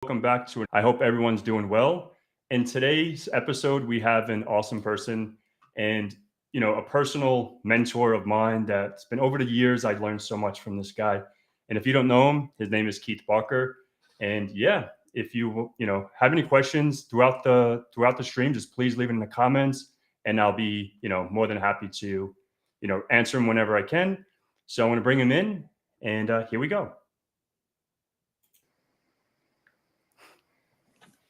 Welcome back to it. I hope everyone's doing well. In today's episode, we have an awesome person and a personal mentor of mine that's been over the years. I learned so much from this guy. And if you don't know him, his name is Keith Barker. And yeah, if you have any questions throughout the stream, just please leave it in the comments, and I'll be more than happy to answer them whenever I can. So I want to bring him in, and here we go.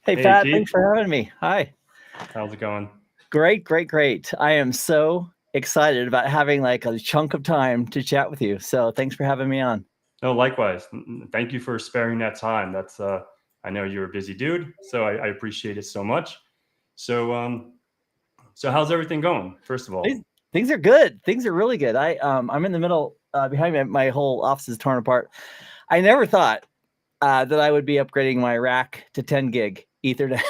Hey, Pat, thanks for having me. Hi. How's it going? Great. I am so excited about having like a chunk of time to chat with you. So thanks for having me on. No, likewise. Thank you for sparing that time. That's I know you're a busy dude, so I appreciate it so much. So how's everything going? First of all, things are good. Things are really good. I'm in the middle. Behind me, my whole office is torn apart. I never thought that I would be upgrading my rack to 10 gig Ethernet,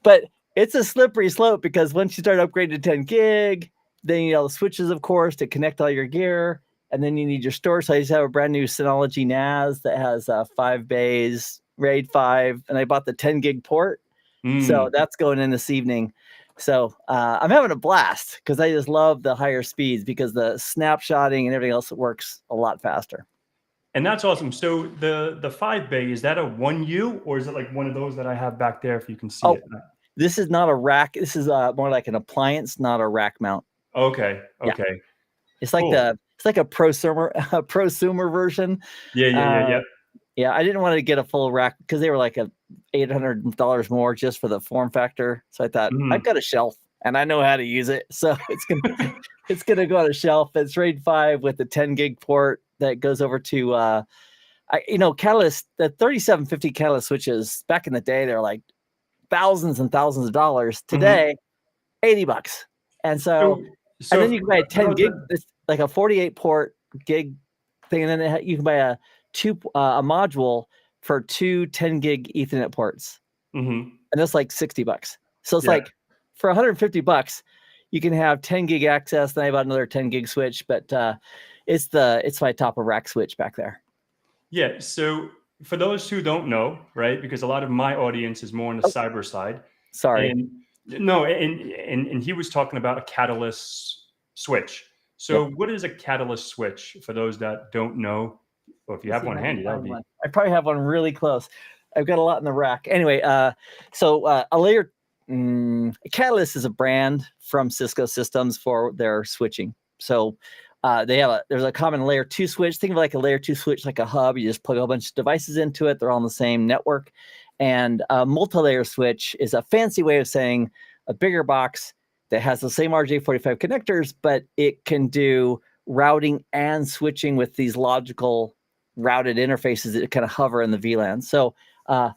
but it's a slippery slope because once you start upgrading to 10 gig, then the switches, of course, to connect all your gear. And then you need your storage. So I just have a brand new Synology NAS that has 5 bays, RAID 5, and I bought the 10 gig port. So that's going in this evening. So I'm having a blast because I just love the higher speeds because the snapshotting and everything else works a lot faster. And that's awesome. So the 5 bay, is that a 1U or is it like one of those that I have back there if you can see it? This is not a rack. This is more like an appliance, not a rack mount. Okay. Yeah. It's like it's like a prosumer version. Yeah. Yeah, I didn't want to get a full rack because they were like $800 more just for the form factor. So I thought I've got a shelf and I know how to use it. So it's gonna go on a shelf. It's RAID 5 with the 10 gig port that goes over to Catalyst. The 3750 Catalyst switches back in the day, they're like thousands and thousands of dollars. Today, $80. And so and then you can buy a 10 gig, like a 48 port gig thing, and then you can buy a module for 2 10 gig Ethernet ports, and that's like $60. So it's like for $150, you can have 10 gig access. Then I bought another 10 gig switch, but it's my top of rack switch back there. Yeah. So for those who don't know, right, because a lot of my audience is more on the cyber side. Sorry. And he was talking about a Catalyst switch. So what is a Catalyst switch for those that don't know? Or if you have one handy, that would be. I probably have one really close. I've got a lot in the rack. Anyway, so a layer. Catalyst is a brand from Cisco Systems for their switching. So there's a common layer 2 switch. Think of like a layer 2 switch, like a hub. You just plug a bunch of devices into it. They're all on the same network. And a multi-layer switch is a fancy way of saying a bigger box that has the same RJ45 connectors, but it can do routing and switching with these logical routed interfaces that kind of hover in the VLAN. So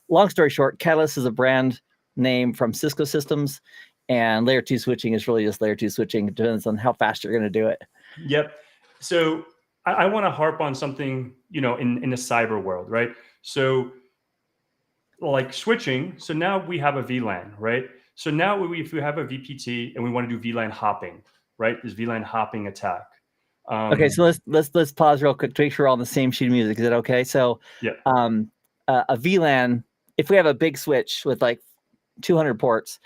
long story short, Catalyst is a brand name from Cisco Systems, and layer 2 switching is really just layer 2 switching. It depends on how fast you're going to do it. Yep. So I want to harp on something, in the cyber world, right? So like switching. So now we have a VLAN, right? So now if we have a VPT and we want to do VLAN hopping, right? This VLAN hopping attack. Okay, so let's pause real quick to make sure we're all on the same sheet of music. Is that okay? So a VLAN, if we have a big switch with like 200 ports,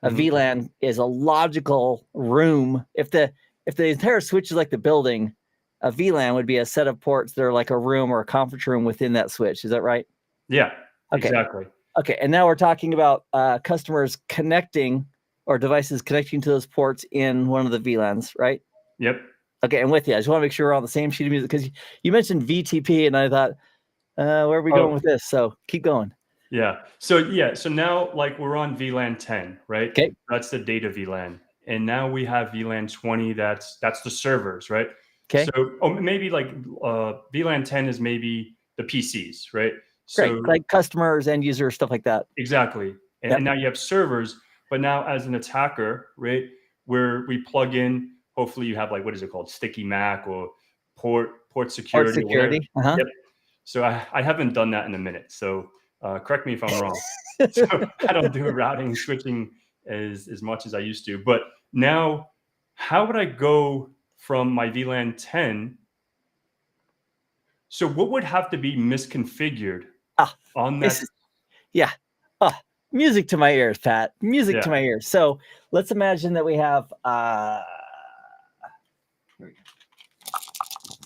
a VLAN is a logical room. If the entire switch is like the building, a VLAN would be a set of ports that are like a room or a conference room within that switch. Is that right? Yeah, okay. Exactly. Okay, and now we're talking about customers connecting or devices connecting to those ports in one of the VLANs, right? Yep. Okay, I'm with you. I just want to make sure we're on the same sheet of music because you mentioned VTP, and I thought, where are we going with this? So keep going. Yeah. So now like we're on VLAN 10, right? Okay. That's the data VLAN, and now we have VLAN 20. That's the servers, right? Okay. So maybe like VLAN 10 is maybe the PCs, right? So like customers, end users, stuff like that. Exactly. And now you have servers, but now as an attacker, right, where we plug in, hopefully you have like, what is it called? Sticky Mac or port security. Port security. Yep. So I haven't done that in a minute. So correct me if I'm wrong. So I don't do routing, switching as much as I used to. But now, how would I go from my VLAN 10? So what would have to be misconfigured on that? Yeah. Oh, music to my ears, Pat. Music Yeah. to my ears. So let's imagine that we have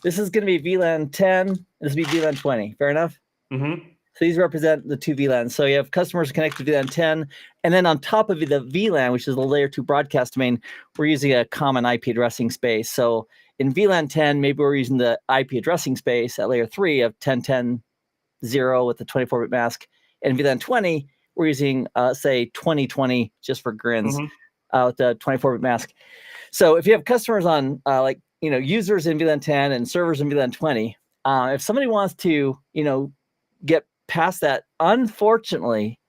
this is going to be VLAN 10. This will be VLAN 20. Fair enough? Mm-hmm. So these represent the two VLANs. So you have customers connected to VLAN 10. And then on top of the VLAN, which is the layer 2 broadcast domain, we're using a common IP addressing space. So in VLAN 10, maybe we're using the IP addressing space at layer 3 of 10.10.0 with the 24-bit mask. And VLAN 20, we're using, say, 2020 just for grins with the 24-bit mask. So if you have customers on users in VLAN 10 and servers in VLAN 20, if somebody wants to, get past that, unfortunately,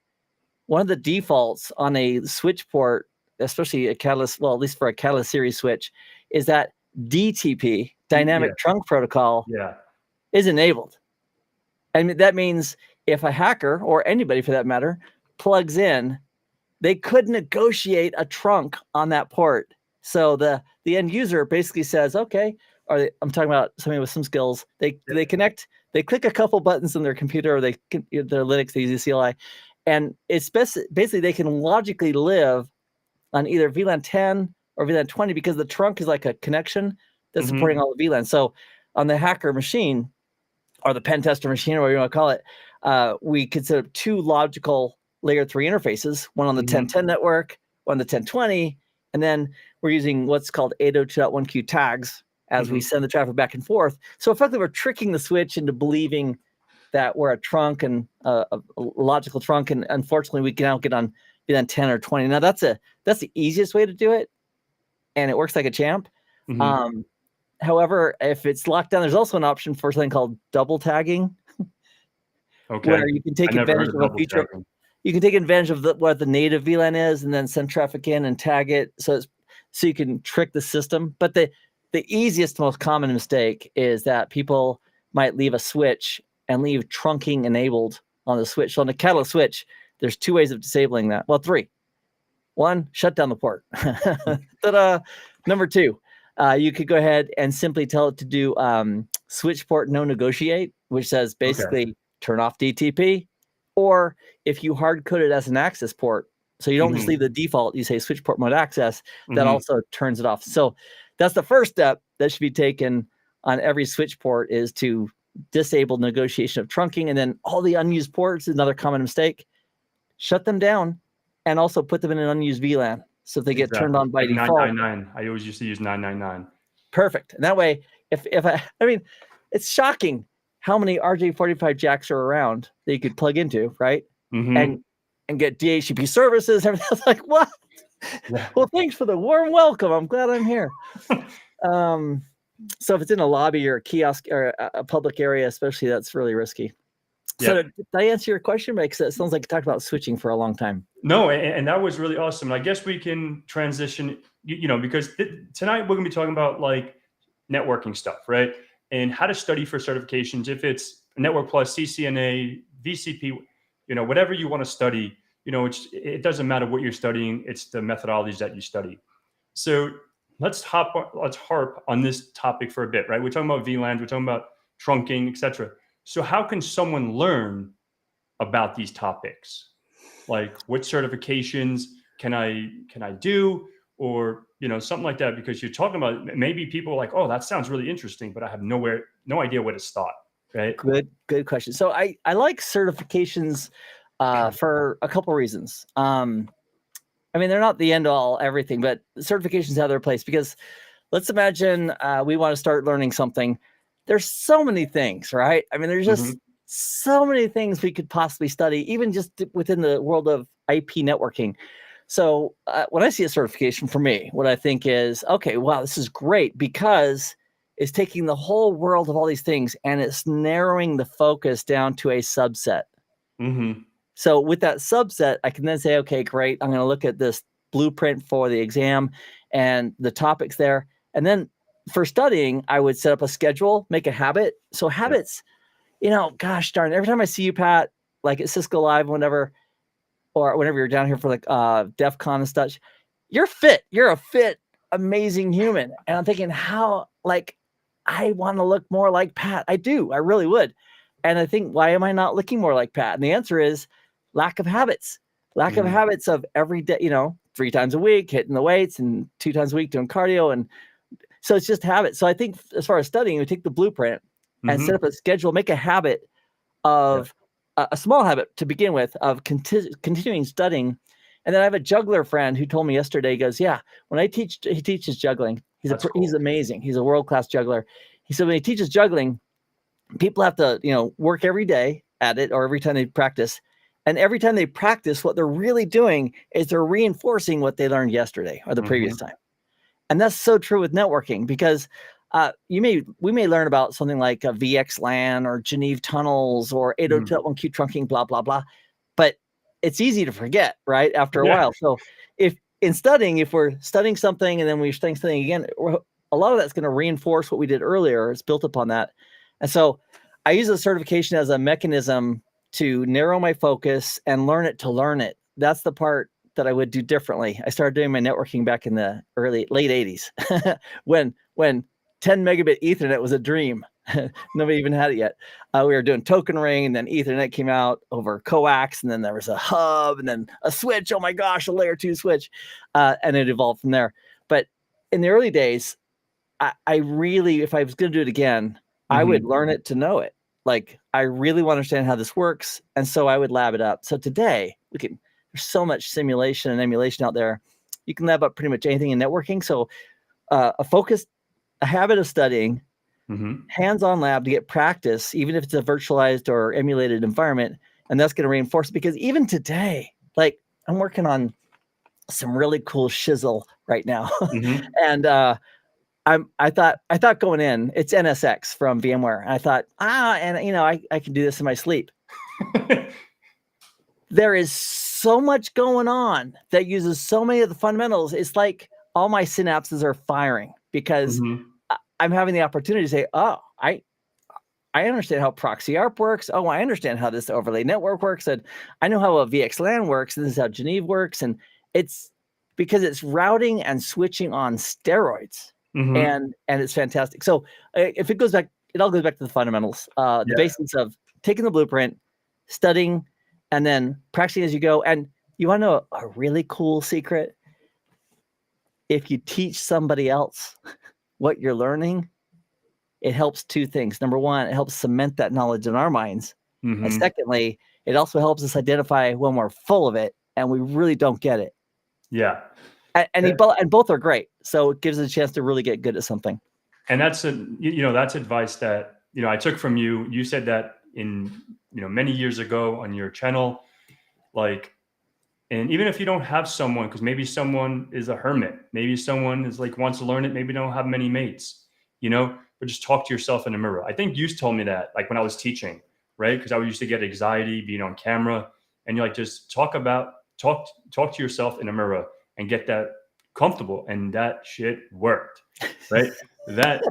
one of the defaults on a switch port, especially a Catalyst, well, at least for a Catalyst series switch, is that DTP, Dynamic Trunk Protocol, is enabled. And that means if a hacker, or anybody for that matter, plugs in, they could negotiate a trunk on that port. So the end user basically says, okay, I'm talking about somebody with some skills. They connect, they click a couple buttons on their computer, or their Linux, they use CLI, and it's basically they can logically live on either VLAN 10 or VLAN 20 because the trunk is like a connection that's supporting all the VLANs. So on the hacker machine, or the pen tester machine, or whatever you want to call it, we could set up two logical layer 3 interfaces, one on the 1010 network, one on the 1020, and then we're using what's called 802.1q tags as we send the traffic back and forth. So effectively, we're tricking the switch into believing that we're a trunk and a logical trunk, and unfortunately, we can now get on VLAN 10 or 20. Now that's the easiest way to do it, and it works like a champ. However, if it's locked down, there's also an option for something called double tagging, where you can take advantage of a feature. Tagging. You can take advantage of what the native VLAN is, and then send traffic in and tag it, so you can trick the system. But the easiest, most common mistake is that people might leave a switch and leave trunking enabled on the switch. So on the Catalyst switch, there's two ways of disabling that. Well, three. One, shut down the port. Ta-da! Number two, you could go ahead and simply tell it to do switch port no negotiate, which says basically turn off DTP. Or if you hard code it as an access port, so you don't just leave the default, you say switch port mode access, that also turns it off. So that's the first step that should be taken on every switch port, is to disable negotiation of trunking. And then all the unused ports is another common mistake. Shut them down and also put them in an unused VLAN. So if they get turned on by default. 999. I always used to use 999. Perfect. And that way, if I mean, it's shocking how many RJ45 jacks are around that you could plug into, right? And get DHCP services, everything else. Like, what? Yeah. Well, thanks for the warm welcome. I'm glad I'm here. So if it's in a lobby or a kiosk or a public area, especially, that's really risky. So did I answer your question? Because it sounds like you talked about switching for a long time. No, and that was really awesome. And I guess we can transition, because tonight we're going to be talking about like networking stuff, right? And how to study for certifications. If it's Network Plus, CCNA, VCP, whatever you want to study, it doesn't matter what you're studying. It's the methodologies that you study. So let's harp on this topic for a bit, right? We're talking about VLANs, we're talking about trunking, etc. So how can someone learn about these topics? Like, what certifications can I do, or something like that? Because you're talking about, maybe people are like, oh, that sounds really interesting, but I have no idea where to start. Right? Good question. So I like certifications for a couple reasons. I mean, they're not the end all everything, but certifications have their place, because let's imagine we want to start learning something. There's so many things, right? I mean, there's just so many things we could possibly study, even just within the world of IP networking. So when I see a certification, for me, what I think is, okay, wow, this is great, because it's taking the whole world of all these things and it's narrowing the focus down to a subset. So with that subset, I can then say, okay, great, I'm going to look at this blueprint for the exam and the topics there. And then for studying, I would set up a schedule, make a habit. So habits, gosh darn, every time I see you, Pat, like at Cisco Live, whenever, or whenever you're down here for like DEF CON and such, you're fit. You're a fit, amazing human. And I'm thinking, how, like, I want to look more like Pat. I do. I really would. And I think, why am I not looking more like Pat? And the answer is, lack of habits of every day, 3 times a week hitting the weights and 2 times a week doing cardio. And so it's just habits. So I think as far as studying, we take the blueprint and set up a schedule, make a habit of a small habit to begin with of continuing studying. And then I have a juggler friend who told me yesterday, he goes, yeah, when he teaches juggling. He's amazing. He's a world-class juggler. He said when he teaches juggling, people have to, work every day at it or every time they practice. And every time they practice, what they're really doing is they're reinforcing what they learned yesterday or the previous time. And that's so true with networking because we may learn about something like a VXLAN or Geneva tunnels or 802.1q trunking, blah, blah, blah. But it's easy to forget, right? After a while. So if we're studying something and then we're studying something again, a lot of that's going to reinforce what we did earlier. It's built upon that. And so I use the certification as a mechanism to narrow my focus and learn it to learn it. That's the part that I would do differently. I started doing my networking back in the late 80s when 10 megabit Ethernet was a dream. Nobody even had it yet. We were doing token ring, and then Ethernet came out over coax, and then there was a hub, and then a switch. Oh my gosh, a layer 2 switch, and it evolved from there. But in the early days, I really, if I was going to do it again, I would learn it to know it. Like, I really want to understand how this works. And so I would lab it up. So today there's so much simulation and emulation out there. You can lab up pretty much anything in networking. So a habit of studying, hands-on lab to get practice, even if it's a virtualized or emulated environment. And that's going to reinforce it because even today, like I'm working on some really cool shizzle right now. And, I thought going in, it's NSX from VMware. And I thought, I can do this in my sleep. There is so much going on that uses so many of the fundamentals. It's like all my synapses are firing because I'm having the opportunity to say, oh, I understand how proxy ARP works. Oh, I understand how this overlay network works. And I know how a VXLAN works. And this is how Geneva works. And it's because it's routing and switching on steroids. And it's fantastic. So if it goes back, it all goes back to the fundamentals, the basics of taking the blueprint, studying, and then practicing as you go. And you want to know a really cool secret? If you teach somebody else what you're learning, it helps 2 things. Number one, it helps cement that knowledge in our minds. And secondly, it also helps us identify when we're full of it and we really don't get it. Yeah. And both are great. So it gives us a chance to really get good at something. And that's that's advice that, I took from you. You said that in, many years ago on your channel, like, and even if you don't have someone, because maybe someone is a hermit, maybe someone is like, wants to learn it, maybe don't have many mates, but just talk to yourself in a mirror. I think you told me that, like when I was teaching, right? Because I used to get anxiety being on camera, and you're like, just talk to yourself in a mirror and get that comfortable. And that shit worked, right? that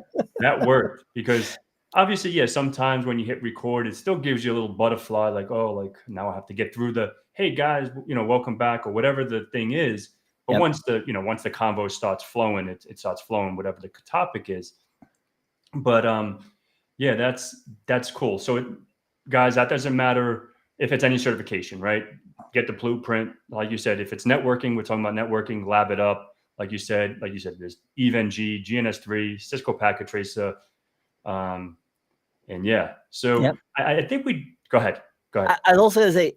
worked because obviously, sometimes when you hit record, it still gives you a little butterfly, like, oh, like now I have to get through the, hey guys, welcome back or whatever the thing is. But once the convo starts flowing, it starts flowing, whatever the topic is. But that's cool. So guys, that doesn't matter if it's any certification, right? Get the blueprint. Like you said, if it's networking, we're talking about networking, lab it up. Like you said, there's EVE-NG, GNS3, Cisco Packet Tracer. So I think go ahead. I'd also say,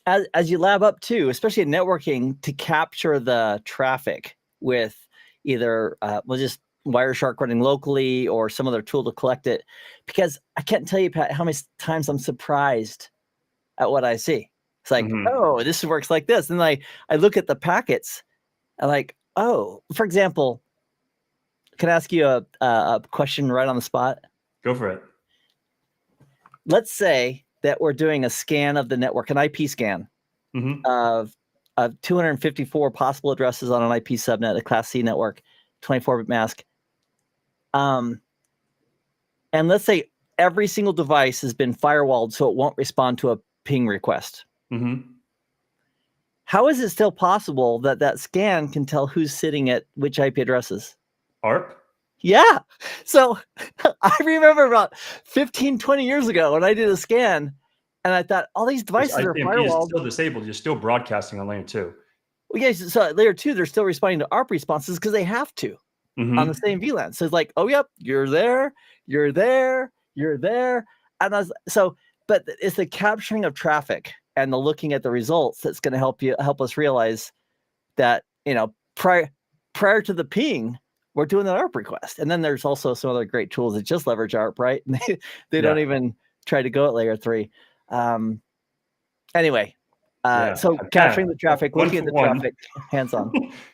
as you lab up too, especially in networking, to capture the traffic with either, just Wireshark running locally or some other tool to collect it, because I can't tell you, Pat, how many times I'm surprised at what I see. It's like, oh, this works like this. And I look at the packets and like, oh, for example, can I ask you a question right on the spot? Go for it. Let's say that we're doing a scan of the network, an IP scan of 254 possible addresses on an IP subnet, a Class C network, 24-bit mask. And let's say every single device has been firewalled so it won't respond to a ping request. How is it still possible that scan can tell who's sitting at which IP addresses? ARP? Yeah. So I remember about 15, 20 years ago when I did a scan And I thought all these devices are ICMP is firewalled. still disabled. You're still broadcasting on layer 2. Well, yeah, so at layer 2, they're still responding to ARP responses because they have to on the same VLAN. So it's like, oh, yep, you're there, you're there, you're there. And but it's the capturing of traffic and the looking at the results that's going to help us realize that, prior to the ping, we're doing that ARP request. And then there's also some other great tools that just leverage ARP, right? They don't even try to go at layer 3. Anyway, so capturing the traffic, looking at the traffic, hands-on.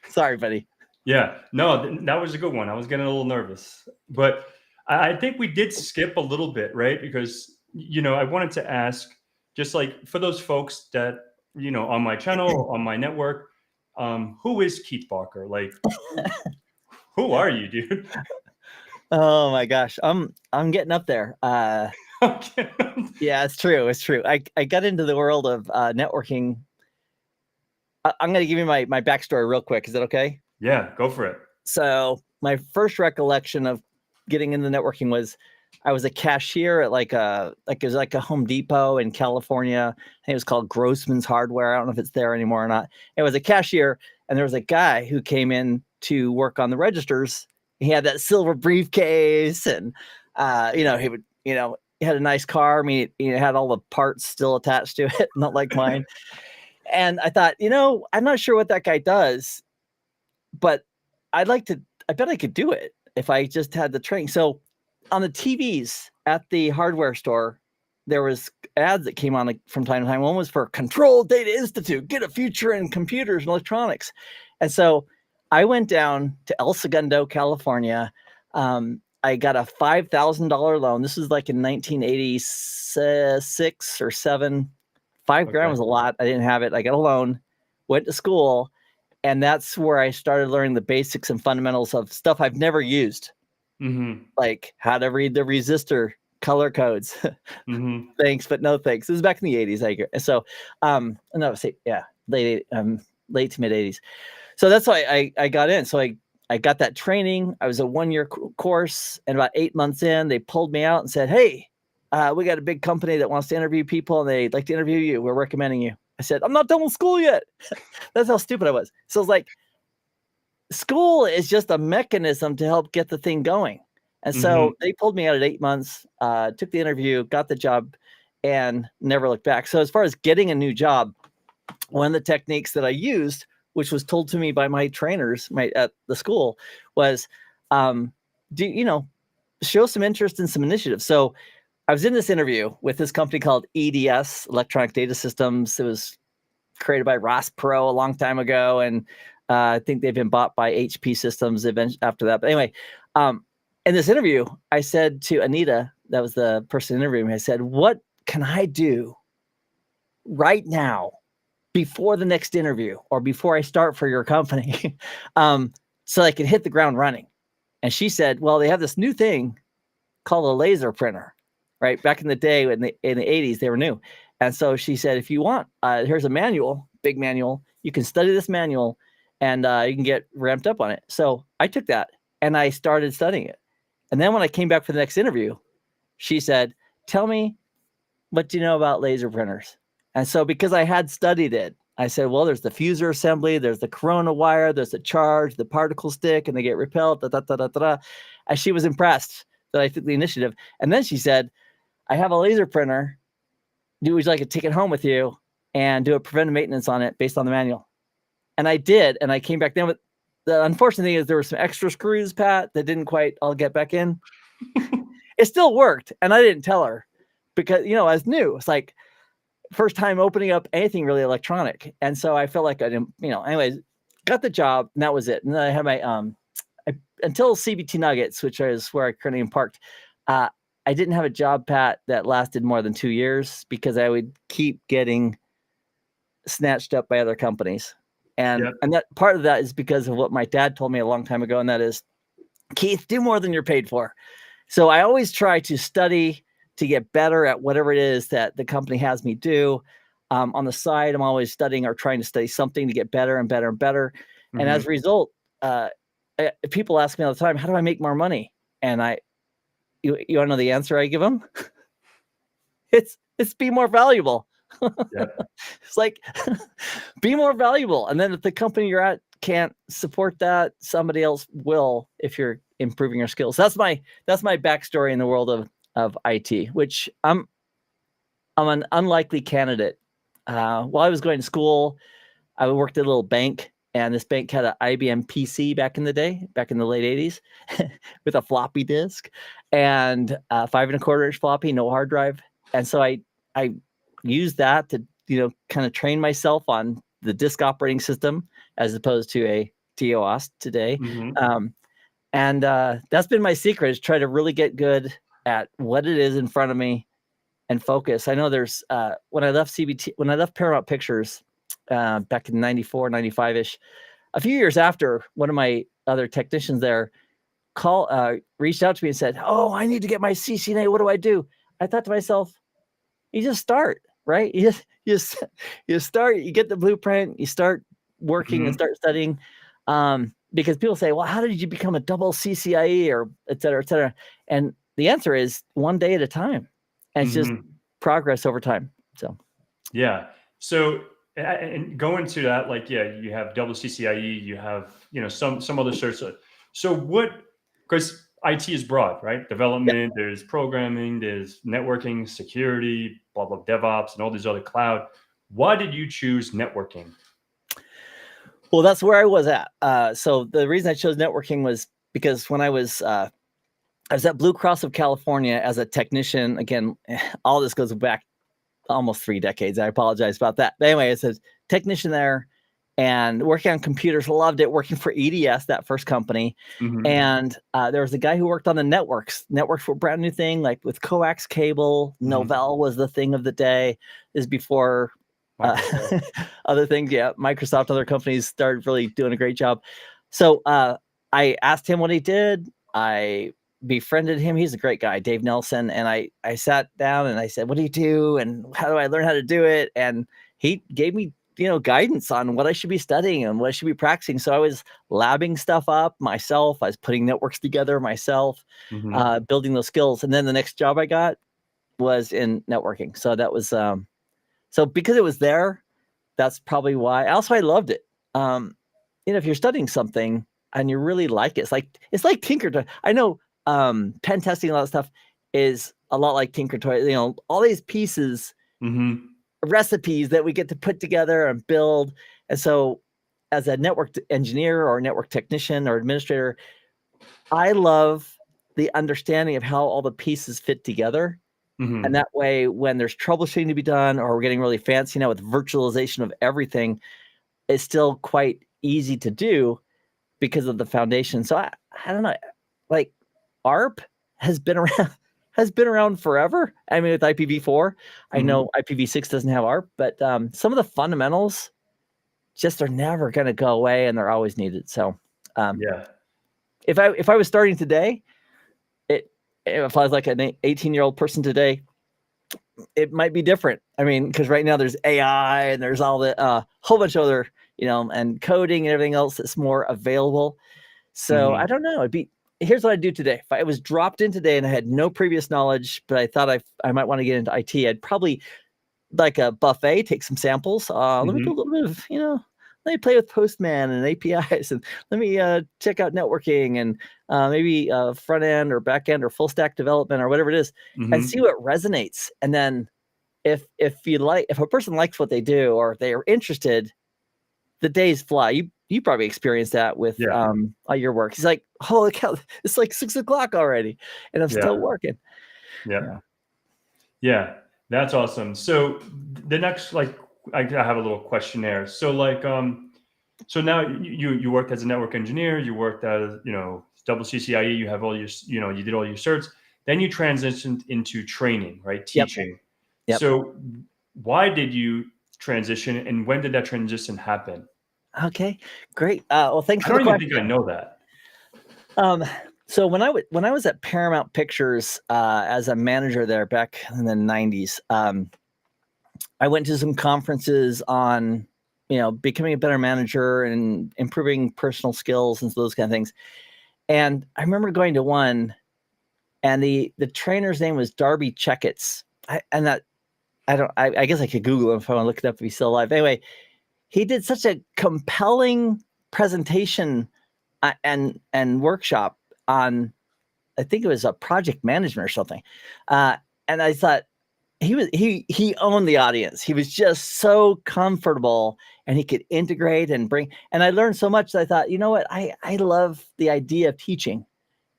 Sorry, buddy. Yeah, no, that was a good one. I was getting a little nervous, but I think we did skip a little bit, right? Because, I wanted to ask, just like for those folks that, on my channel, on my network, who is Keith Barker? Like, who are you, dude? Oh my gosh, I'm getting up there. Yeah, it's true. It's true. I got into the world of networking. I'm going to give you my backstory real quick. Is that okay? Yeah, go for it. So my first recollection of getting into networking was I was a cashier at it was like a Home Depot in California. I think it was called Grossman's Hardware. I don't know if it's there anymore or not. It was a cashier, and there was a guy who came in to work on the registers. He had that silver briefcase, and he would, he had a nice car. I mean, he had all the parts still attached to it, not like mine. And I thought, I'm not sure what that guy does, but I bet I could do it if I just had the training. So on the TVs at the hardware store, there was ads that came on from time to time. One was for Control Data Institute, get a future in computers and electronics. And so I went down to El Segundo, California. I got a $5,000 loan. This was like in 1986 or 7. $5,000 was a lot. I didn't have it. I got a loan, went to school, and that's where I started learning the basics and fundamentals of stuff I've never used, like how to read the resistor color codes. Thanks, but no thanks. This is back in the 80s. Late to mid 80s. So that's why I got in. So I got that training. I was a 1-year course, and about 8 months in, they pulled me out and said, hey, we got a big company that wants to interview people, and they'd like to interview you. We're recommending you. I said, I'm not done with school yet. That's how stupid I was. So it's like, school is just a mechanism to help get the thing going. And so they pulled me out at 8 months, took the interview, got the job, and never looked back. So as far as getting a new job, one of the techniques that I used, which was told to me by my trainers at the school, was show some interest in some initiatives. So I was in this interview with this company called EDS, Electronic Data Systems. It was created by Ross Perot a long time ago, and I think they've been bought by HP Systems after that. But anyway, in this interview, I said to Anita, that was the person interviewing me, I said, what can I do right now before the next interview or before I start for your company so I can hit the ground running? And she said, well, they have this new thing called a laser printer. Right. Back in the day, in the 80s, they were new. And so she said, if you want, here's a manual, big manual. You can study this manual and you can get ramped up on it. So I took that and I started studying it. And then when I came back for the next interview, she said, tell me, what do you know about laser printers? And so because I had studied it, I said, well, there's the fuser assembly, there's the corona wire, there's the charge, the particle stick, and they get repelled, And she was impressed that I took the initiative. And then she said, I have a laser printer. Would you like to take it home with you and do a preventive maintenance on it based on the manual? And I did. And I came back then. With the unfortunate thing is there were some extra screws, Pat, that didn't quite all get back in. It still worked. And I didn't tell her because, I was new. It's like first time opening up anything really electronic. And so I felt like I didn't, anyways, got the job and that was it. And then I had my, until CBT Nuggets, which is where I currently am parked, I didn't have a job, Pat, that lasted more than 2 years because I would keep getting snatched up by other companies. And that part of that is because of what my dad told me a long time ago. And that is, Keith, do more than you're paid for. So I always try to study to get better at whatever it is that the company has me do. On the side, I'm always studying or trying to study something to get better and better and better. And as a result, people ask me all the time, how do I make more money? And you want to know the answer I give them? It's It's be more valuable. Yeah. It's like, be more valuable. And then if the company you're at can't support that, somebody else will if you're improving your skills. That's my backstory in the world of IT, which I'm an unlikely candidate. While I was going to school, I worked at a little bank, and this bank had an IBM PC back in the day, back in the late 80s, with a floppy disk and 5.25-inch floppy, no hard drive. And so I used that to, kind of train myself on the disk operating system as opposed to a DOS today. Mm-hmm. And that's been my secret, is try to really get good at what it is in front of me and focus. I know there's when I left Paramount Pictures back in 94, 95-ish, a few years after, one of my other technicians there reached out to me and said, "Oh, I need to get my CCNA. What do I do?" I thought to myself, you just start, right? You start, you get the blueprint, you start working and start studying. Because people say, well, how did you become a double CCIE, or et cetera, et cetera? And the answer is one day at a time. And it's just progress over time. So, yeah. So, and going to that, like, yeah, you have double CCIE, you have, some other certs. So because IT is broad, right? Development, there's programming, there's networking, security, blah, blah, DevOps, and all these other cloud. Why did you choose networking? Well, that's where I was at. So the reason I chose networking was because when I was at Blue Cross of California as a technician. Again, all this goes back almost 3 decades. I apologize about that. But anyway, it's a technician there and working on computers. Loved it. Working for EDS, that first company. And there was a guy who worked on the networks. Networks were a brand new thing, like with coax cable. Novell was the thing of the day. This is before other things. Yeah, Microsoft, other companies started really doing a great job. So I asked him what he did. I befriended him. He's a great guy, Dave Nelson. And I sat down and I said, "What do you do? And how do I learn how to do it?" And he gave me, guidance on what I should be studying and what I should be practicing. So I was labbing stuff up myself. I was putting networks together myself, building those skills. And then the next job I got was in networking. So that was, so because it was there, that's probably why. Also, I loved it. If you're studying something and you really like it, it's like Tinker Toy. I know pen testing, a lot of stuff is a lot like Tinker Toy. All these pieces, recipes that we get to put together and build. And so as a network engineer or network technician or administrator, I love the understanding of how all the pieces fit together. And that way, when there's troubleshooting to be done, or we're getting really fancy now with virtualization of everything, it's still quite easy to do because of the foundation. So I don't know, like ARP has been around forever. I mean, with IPv4, I know IPv6 doesn't have ARP, but some of the fundamentals just are never going to go away, and they're always needed. So, if I was starting today, if I was like an 18-year-old person today, it might be different. I mean, because right now there's AI and there's all the whole bunch of other, and coding and everything else that's more available. So I don't know. Here's what I'd do today. If I was dropped in today and I had no previous knowledge, but I thought I might want to get into IT, I'd probably, like a buffet, take some samples. Let me do a little bit of, let me play with Postman and APIs, and let me check out networking and maybe front end or back end or full stack development or whatever it is, and see what resonates. And then if a person likes what they do or if they are interested, the days fly. You probably experienced that with your work. He's like, holy cow, it's like 6 o'clock already, and I'm still working. Yeah, that's awesome. So the next, I have a little questionnaire. So so now you worked as a network engineer, you worked as, double CCIE, you have all your, you did all your certs, then you transitioned into training, right? Teaching. Yep. So why did you transition, and when did that transition happen? Okay, great. Well, thanks for the question. I don't even think I know that. So when I was at Paramount Pictures as a manager there back in the 90s, I went to some conferences on, becoming a better manager and improving personal skills and those kind of things. And I remember going to one, and the trainer's name was Darby Checketts. I guess I could Google him if I want to look it up if he's still alive. Anyway, he did such a compelling presentation and workshop on, I think it was a project management or something. And I thought he owned the audience. He was just so comfortable, and he could integrate and bring, and I learned so much that I thought, you know what, I love the idea of teaching.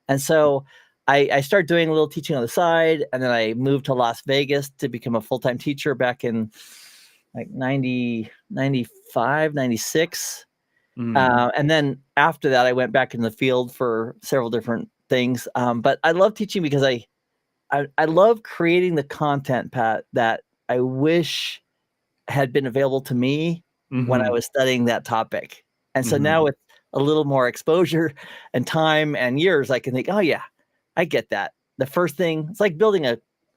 And so I started doing a little teaching on the side, and then I moved to Las Vegas to become a full-time teacher back in like 90, 95, 96. And then after that, I went back in the field for several different things. But I love teaching because I love creating the content, Pat, that I wish had been available to me when I was studying that topic. And so now with a little more exposure and time and years, I can think, oh yeah, I get that. The first thing, it's like building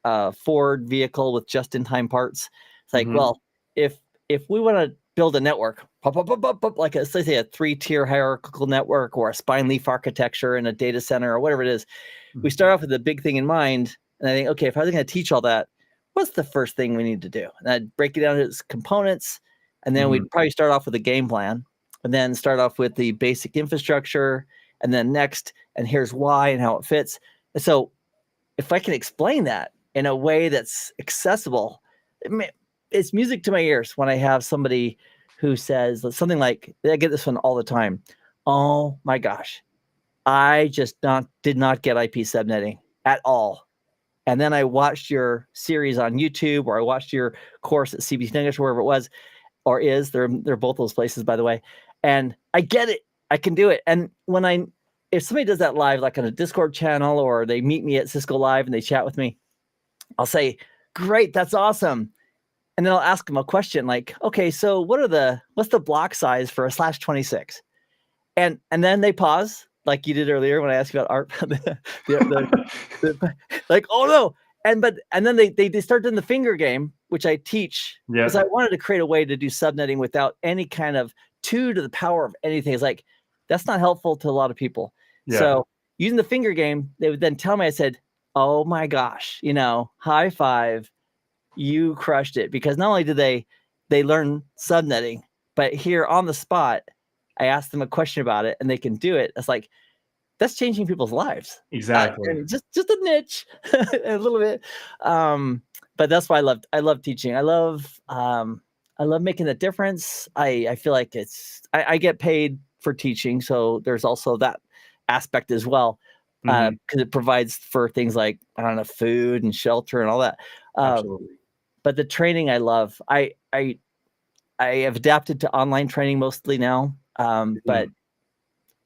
a Ford vehicle with just-in-time parts. It's like, well, if we want to build a network, like let's say a 3-tier hierarchical network or a spine leaf architecture in a data center or whatever it is, we start off with the big thing in mind. And I think, okay, if I was going to teach all that, what's the first thing we need to do? And I'd break it down into its components. And then we'd probably start off with a game plan, and then start off with the basic infrastructure, and then next, and here's why and how it fits. And so if I can explain that in a way that's accessible, it's music to my ears when I have somebody who says something like, I get this one all the time. Oh my gosh, I just did not get IP subnetting at all. And then I watched your series on YouTube, or I watched your course at CBC Nuggets, wherever it was, or is. They're both those places, by the way. And I get it. I can do it. And if somebody does that live, like on a Discord channel, or they meet me at Cisco Live and they chat with me, I'll say, great, that's awesome. And then I'll ask them a question like, okay, so what's the block size for a /26? And then they pause, like you did earlier when I asked you about ARP. Like, oh no. And then they start doing the finger game, which I teach, because I wanted to create a way to do subnetting without any kind of 2 to the power of anything. It's like, that's not helpful to a lot of people. So using the finger game, they would then tell me, I said, oh my gosh, high five, you crushed it. Because not only did they learn subnetting, but here on the spot, I asked them a question about it and they can do it. It's like, that's changing people's lives. Exactly. And just a niche, a little bit. But that's why I love teaching. I love making a difference. I feel like I get paid for teaching, so there's also that aspect as well, because it provides for things like, I don't know, food and shelter and all that. Absolutely. But the training I love. I have adapted to online training mostly now, but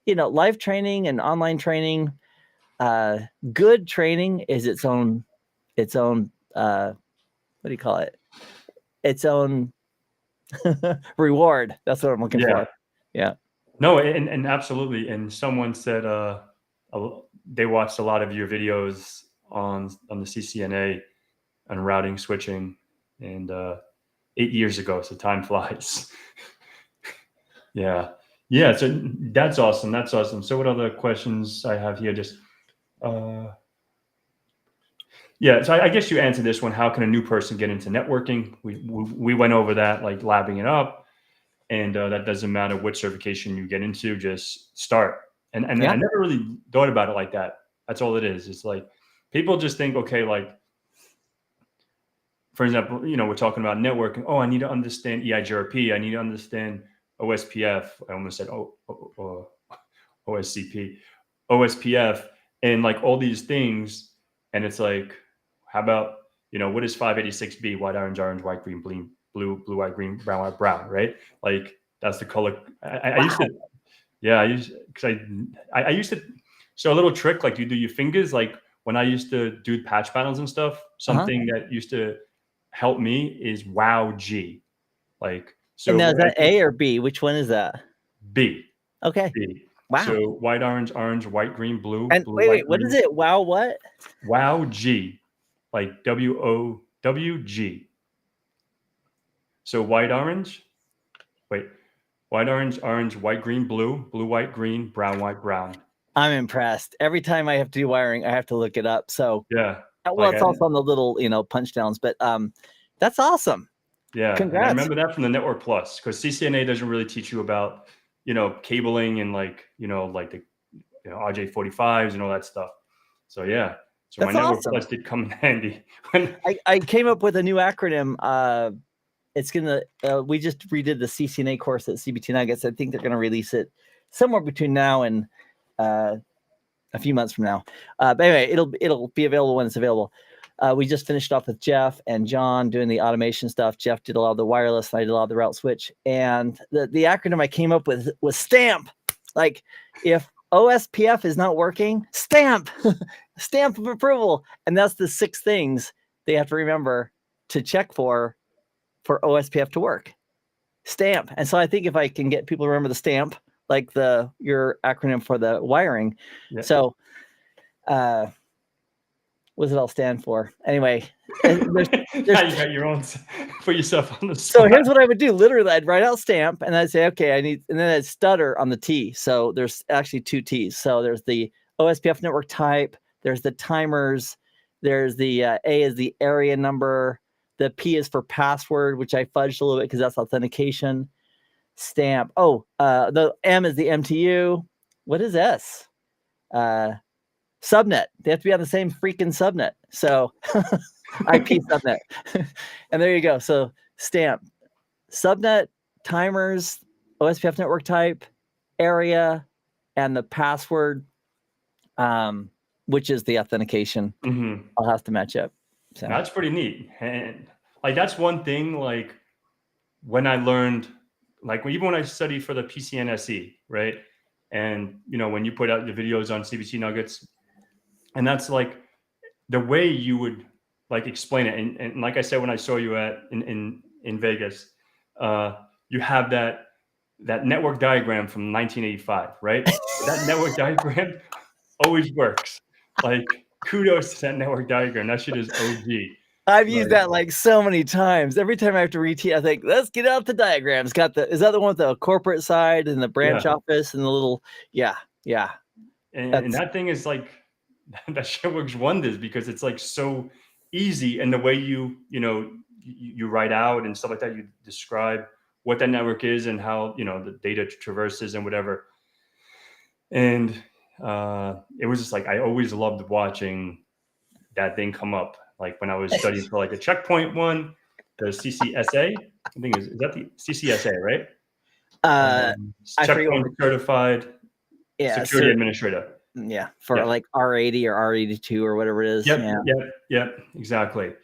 live training and online training, good training is its own what do you call it? Its own reward. That's what I'm looking for. Yeah. No, and absolutely. And someone said they watched a lot of your videos on the CCNA on routing, switching, and 8 years ago. So time flies. Yeah. So that's awesome. So what other questions I have here? Just so I guess you answered this one. How can a new person get into networking? We went over that, like labbing it up. And that doesn't matter which certification you get into, just start. And I never really thought about it like that. That's all it is. It's like, people just think, okay, like, for example, we're talking about networking. Oh, I need to understand EIGRP. I need to understand OSPF. I almost said OSCP, OSPF, and like all these things. And it's like, how about, what is 586B? White, orange, white, green, blue, white, green, brown, white, brown, right? Like, that's the color. I used to, so a little trick, like you do your fingers, like when I used to do patch panels and stuff, something that used to help me is WOW G. Like, so. And now, is that A or B? Which one is that? B. Okay. B. Wow. So white, orange, white, green, blue. And blue, wait, white, what green. is it? WOW what? WOW G. Like WOWG. So white, orange, white, green, blue, white, green, brown, white, brown. I'm impressed. Every time I have to do wiring, I have to look it up. So yeah. well, it's also on the little, punch downs, but That's awesome. Yeah. Congrats. And I remember that from the Network Plus, because CCNA doesn't really teach you about, cabling and like the RJ45s and all that stuff. So yeah. So That's my Network awesome. Plus did come in handy. I came up with a new acronym. It's gonna. We just redid the CCNA course at CBT Nuggets. I think they're gonna release it somewhere between now and a few months from now. But anyway, it'll be available when it's available. We just finished off with Jeff and John doing the automation stuff. Jeff did a lot of the wireless, and I did a lot of the route switch. And the acronym I came up with was STAMP. Like, if OSPF is not working, STAMP, stamp of approval. And that's the 6 things they have to remember to check for OSPF to work. STAMP. And so I think if I can get people to remember the STAMP, like your acronym for the wiring. Yeah. So, what does it all stand for? Anyway, there's now you got your own, put yourself on the spot. So here's what I would do. Literally, I'd write out STAMP, and I'd say, okay, and then I'd stutter on the T. So there's actually 2 T's. So there's the OSPF network type, there's the timers, there's the A is the area number, the P is for password, which I fudged a little bit because that's authentication. STAMP. Oh, the M is the MTU. What is S? Subnet. They have to be on the same freaking subnet. So IP subnet. And there you go. So STAMP, subnet, timers, OSPF network type, area, and the password, which is the authentication. Mm-hmm. I'll have to match up. So that's pretty neat. And like, that's one thing, like when I learned, like even when I studied for the PCNSE, right? And, when you put out the videos on CBT Nuggets, and that's like the way you would like explain it. And like I said, when I saw you in Vegas, you have that network diagram from 1985, right? That network diagram always works. Like, kudos to that network diagram. That shit is OG. I've used that like so many times. Every time I have to reteach, I think, let's get out the diagrams. Is that the one with the corporate side and the branch office and the little, yeah. And that thing is like, that shit works wonders because it's like so easy. And the way you write out and stuff like that, you describe what that network is and how, the data traverses and whatever. And it was just like, I always loved watching that thing come up. Like when I was studying for like a checkpoint one, the CCSA, I think is that the CCSA, right? Checkpoint certified security administrator. Yeah, for like R80 or R82 or whatever it is. Yep, exactly.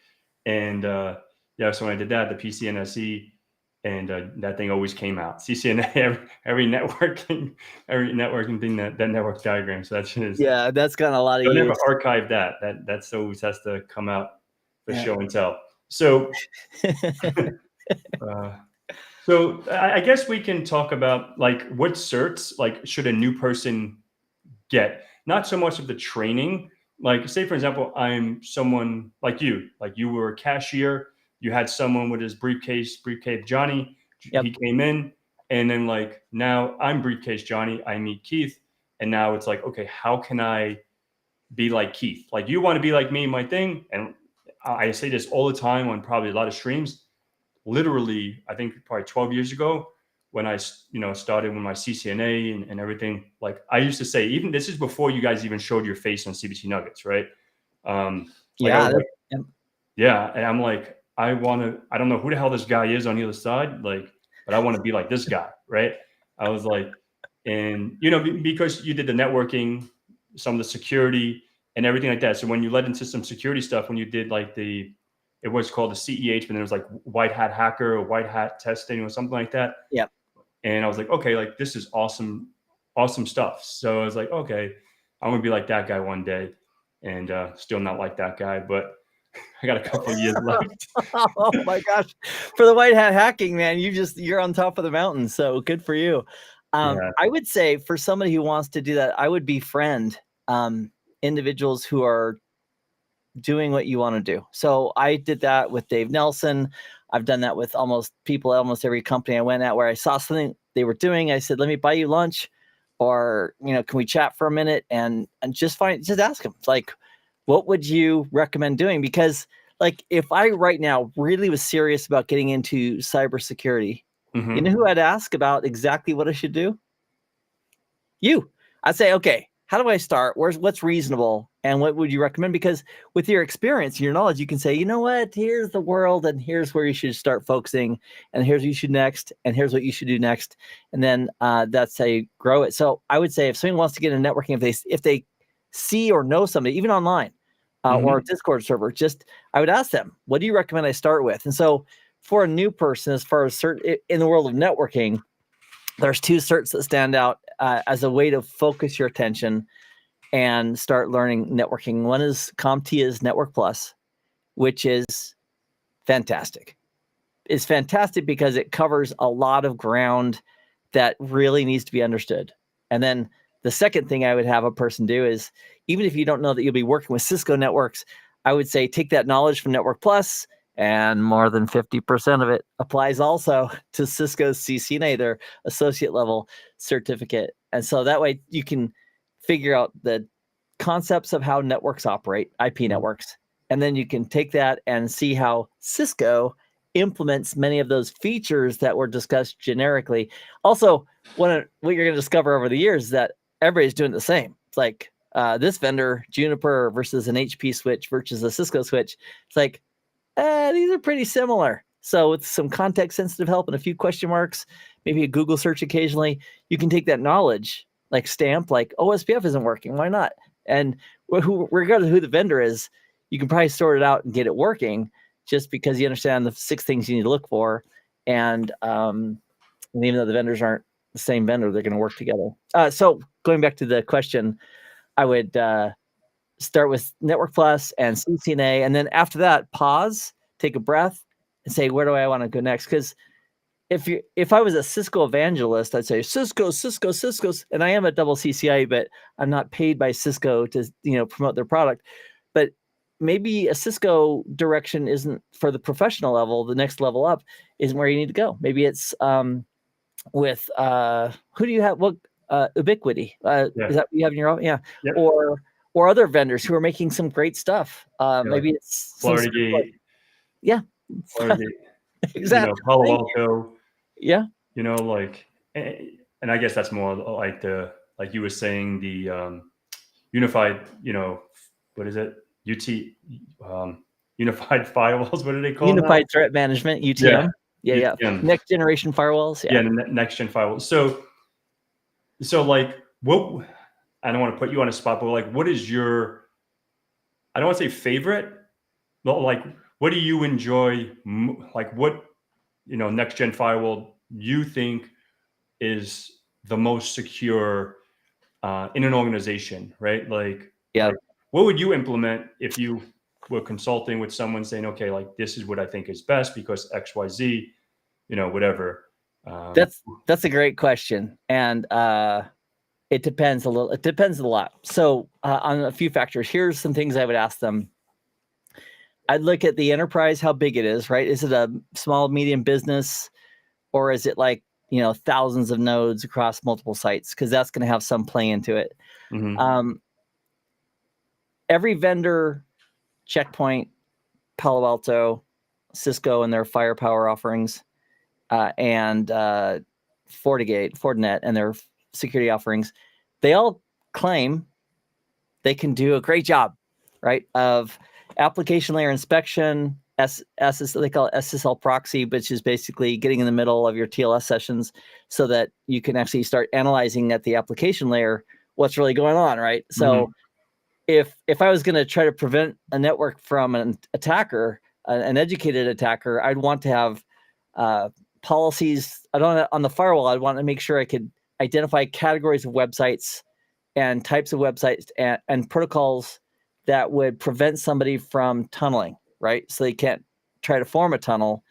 And so when I did that, the PCNSE, and that thing always came out. CCNA, every networking thing, that network diagram. So that's just that's got a lot of. Don't ever archive that. That's always has to come out for show and tell. So, so I guess we can talk about like what certs like should a new person get, not so much of the training. Like, say for example, I'm someone like you were a cashier, you had someone with his briefcase Johnny. He came in, and then like now I'm briefcase Johnny, I meet Keith, and now it's like, okay, how can I be like Keith? Like, you want to be like me, my thing. And I say this all the time on probably a lot of streams. Literally, I think probably 12 years ago, when I, started with my CCNA and everything, like I used to say, even this is before you guys even showed your face on CBT Nuggets, right? And I'm like, I don't know who the hell this guy is on the other side, like, but I want to be like this guy, right? I was like, and because you did the networking, some of the security and everything like that. So when you led into some security stuff, when you did like it was called the CEH, but then it was like white hat hacker or white hat testing or something like that. Yeah. And I was like, okay, like this is awesome stuff. So I was like, okay, I'm gonna be like that guy one day, and still not like that guy, but I got a couple of years left. Oh my gosh. For the white hat hacking, man, you're on top of the mountain. So good for you. I would say for somebody who wants to do that, I would befriend individuals who are doing what you want to do. So I did that with Dave Nelson. I've done that with almost every company I went at where I saw something they were doing. I said, let me buy you lunch, or, can we chat for a minute and just ask them, like, what would you recommend doing? Because like if I right now really was serious about getting into cybersecurity, Mm-hmm. you know who I'd ask about exactly what I should do? You. I'd say, okay, how do I start? What's reasonable? And what would you recommend? Because with your experience and your knowledge, you can say, you know what, here's the world and here's where you should start focusing. And here's what you should next. And here's what you should do next. And then that's how you grow it. So I would say if someone wants to get into networking, if they see or know somebody, even online or a Discord server, I would ask them, what do you recommend I start with? And so for a new person, as far as in the world of networking, there's 2 certs that stand out as a way to focus your attention and start learning networking. One is CompTIA's Network Plus, which is fantastic. It's fantastic because it covers a lot of ground that really needs to be understood. And then the second thing I would have a person do is, even if you don't know that you'll be working with Cisco networks, I would say take that knowledge from Network Plus, and more than 50% of it applies also to Cisco's CCNA, their associate level certificate. And so that way you can figure out the concepts of how networks operate, IP networks, and then you can take that and see how Cisco implements many of those features that were discussed generically. Also, what you're going to discover over the years is that everybody's doing the same. It's like this vendor, Juniper versus an HP switch versus a Cisco switch. It's like, these are pretty similar. So with some context-sensitive help and a few question marks, maybe a Google search occasionally, you can take that knowledge, like stamp, like OSPF isn't working. Why not? And regardless of who the vendor is, you can probably sort it out and get it working just because you understand the 6 things you need to look for. And even though the vendors aren't the same vendor, they're going to work together. So going back to the question, I would start with Network Plus and CCNA. And then after that, pause, take a breath, and say, where do I want to go next? Because if I was a Cisco evangelist, I'd say Cisco, and I am a double CCI, but I'm not paid by Cisco to promote their product. But maybe a Cisco direction isn't for the professional level. The next level up isn't where you need to go. Maybe it's with who do you have? What Ubiquity? Is that what you have in your own? Yeah, Yep. or other vendors who are making some great stuff. Maybe it's Florida Gate. Yeah, Florida Gate. exactly. Palo Alto. Yeah. And I guess that's more like like you were saying, the unified, what is it? Unified firewalls. What do they call Unified Threat Management, UTM. Yeah. Next generation firewalls. Yeah, next gen firewalls. So like, what? I don't want to put you on a spot, but like, what is your? I don't want to say favorite, but like, what do you enjoy? Like, what next gen firewall you think is the most secure in an organization, right? Like, what would you implement if you were consulting with someone saying, okay, like this is what I think is best because X, Y, Z, whatever. That's a great question, and it depends a little. It depends a lot. So on a few factors, here's some things I would ask them. I'd look at the enterprise, how big it is, right? Is it a small, medium business, or is it like thousands of nodes across multiple sites? Because that's going to have some play into it. Every vendor, Checkpoint, Palo Alto, Cisco, and their firepower offerings, and Fortinet, and their security offerings, they all claim they can do a great job, right? Of application layer inspection, they call it SSL proxy, which is basically getting in the middle of your TLS sessions so that you can actually start analyzing at the application layer what's really going on, right? So if I was going to try to prevent a network from an attacker, an educated attacker, I'd want to have policies. On the firewall, I'd want to make sure I could identify categories of websites and types of websites and protocols that would prevent somebody from tunneling, right? So they can't try to form a tunnel.